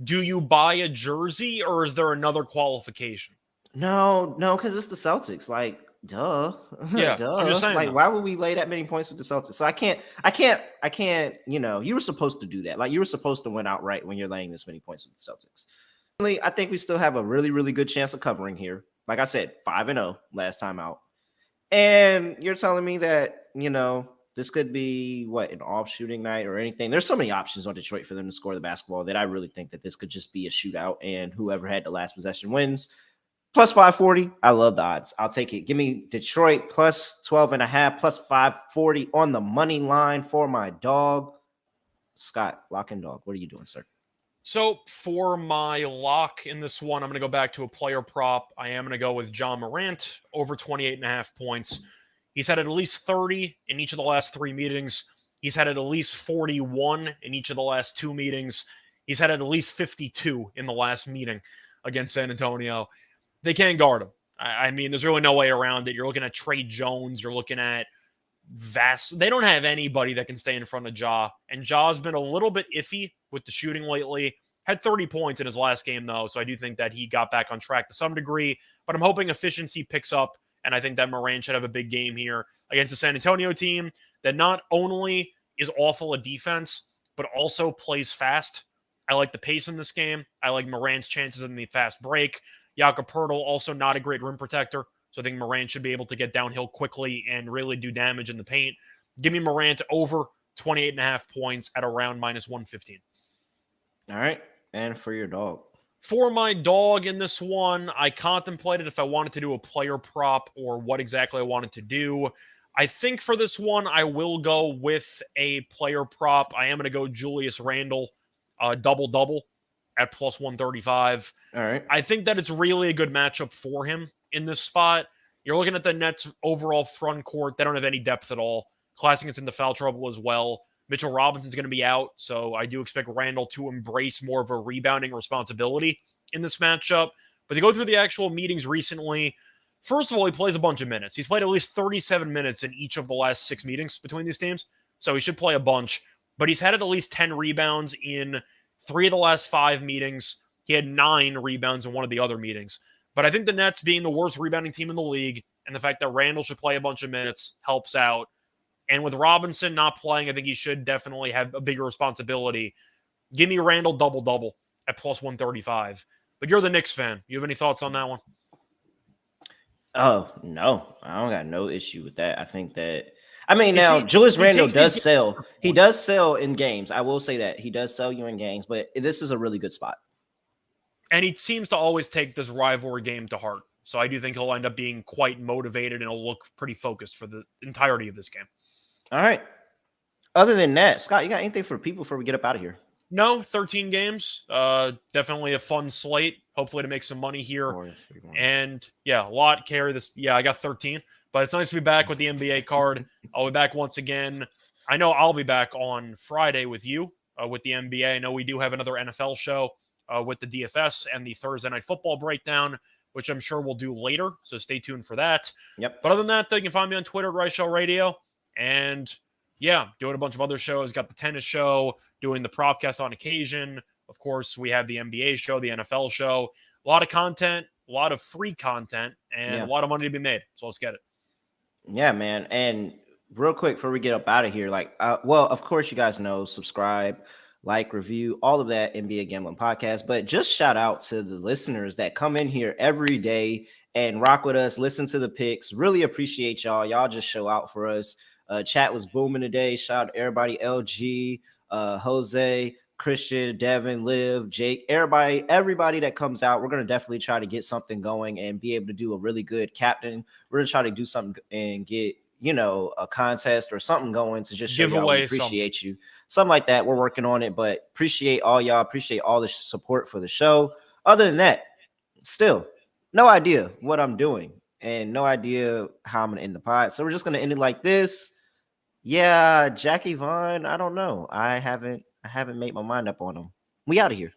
do you buy a jersey or is there another qualification?
No, because it's the Celtics. Like, duh.
Yeah,
duh.
I'm just saying.
Like, why would we lay that many points with the Celtics? So I can't. You were supposed to do that. Like, you were supposed to win outright when you're laying this many points with the Celtics. I think we still have a really, really good chance of covering here. Like I said, 5-0 last time out. And you're telling me that, this could be an off shooting night or anything. There's so many options on Detroit for them to score the basketball that I really think that this could just be a shootout and whoever had the last possession wins. Plus 540. I love the odds. I'll take it. Give me Detroit plus 12.5, plus 540 on the money line for my dog. Scott, lock and dog. What are you doing, sir?
So for my lock in this one, I'm going to go back to a player prop. I am going to go with John Morant over 28.5 points. He's had at least 30 in each of the last 3 meetings. He's had at least 41 in each of the last 2 meetings. He's had at least 52 in the last meeting against San Antonio. They can't guard him. I mean, there's really no way around it. You're looking at Trey Jones. You're looking at They don't have anybody that can stay in front of Ja. And Ja's been a little bit iffy with the shooting lately. Had 30 points in his last game, though, so I do think that he got back on track to some degree. But I'm hoping efficiency picks up, and I think that Morant should have a big game here against a San Antonio team that not only is awful at defense, but also plays fast. I like the pace in this game. I like Morant's chances in the fast break. Jakob Poeltl, also not a great rim protector, so I think Morant should be able to get downhill quickly and really do damage in the paint. Give me Morant over 28.5 points at around -115.
All right. And for your dog.
For my dog in this one, I contemplated if I wanted to do a player prop or what exactly I wanted to do. I think for this one, I will go with a player prop. I am going to go Julius Randle, double-double at +135.
All right.
I think that it's really a good matchup for him in this spot. You're looking at the Nets' overall front court. They don't have any depth at all. Claxton gets into foul trouble as well. Mitchell Robinson's going to be out, so I do expect Randall to embrace more of a rebounding responsibility in this matchup. But to go through the actual meetings recently, first of all, he plays a bunch of minutes. He's played at least 37 minutes in each of the last 6 meetings between these teams, so he should play a bunch. But he's had at least 10 rebounds in 3 of the last 5 meetings. He had 9 rebounds in one of the other meetings. But I think the Nets being the worst rebounding team in the league and the fact that Randall should play a bunch of minutes helps out. And with Robinson not playing, I think he should definitely have a bigger responsibility. Give me Randall double-double at +135. But you're the Knicks fan. You have any thoughts on that one?
Oh, no. I don't got no issue with that. I think that now Julius Randle does sell. He does sell in games. I will say that. He does sell you in games, but this is a really good spot.
And he seems to always take this rivalry game to heart. So I do think he'll end up being quite motivated and he'll look pretty focused for the entirety of this game.
All right. Other than that, Scott, you got anything for people before we get up out of here?
No, 13 games. Definitely a fun slate. Hopefully to make some money here. And yeah, a lot carry this. Yeah, I got 13. But it's nice to be back with the NBA card. I'll be back once again. I know I'll be back on Friday with you with the NBA. I know we do have another NFL show with the DFS and the Thursday Night Football breakdown, which I'm sure we'll do later. So stay tuned for that.
Yep.
But other than that, though, you can find me on Twitter at Rice Show Radio. And yeah, doing a bunch of other shows. Got the tennis show, doing the Propcast on occasion. Of course, we have the NBA show, the NFL show. A lot of content, a lot of free content, and a lot of money to be made. So let's get it.
Yeah, man. And real quick before we get up out of here, well, of course, you guys know, subscribe, like, review, all of that NBA Gambling Podcast. But just shout out to the listeners that come in here every day and rock with us, listen to the picks. Really appreciate y'all. Y'all just show out for us. Chat was booming today. Shout out to everybody, LG, Jose, Christian, Devin, Liv, Jake, everybody that comes out. We're going to definitely try to get something going and be able to do a really good captain. We're going to try to do something and get, a contest or something going to just show
give
y'all
away
we appreciate you. Something like that. We're working on it, but appreciate all y'all. Appreciate all the support for the show. Other than that, still no idea what I'm doing and no idea how I'm going to end the pod. So we're just going to end it like this. Yeah, Jackie Vaughn, I don't know. I haven't made my mind up on him. We out of here.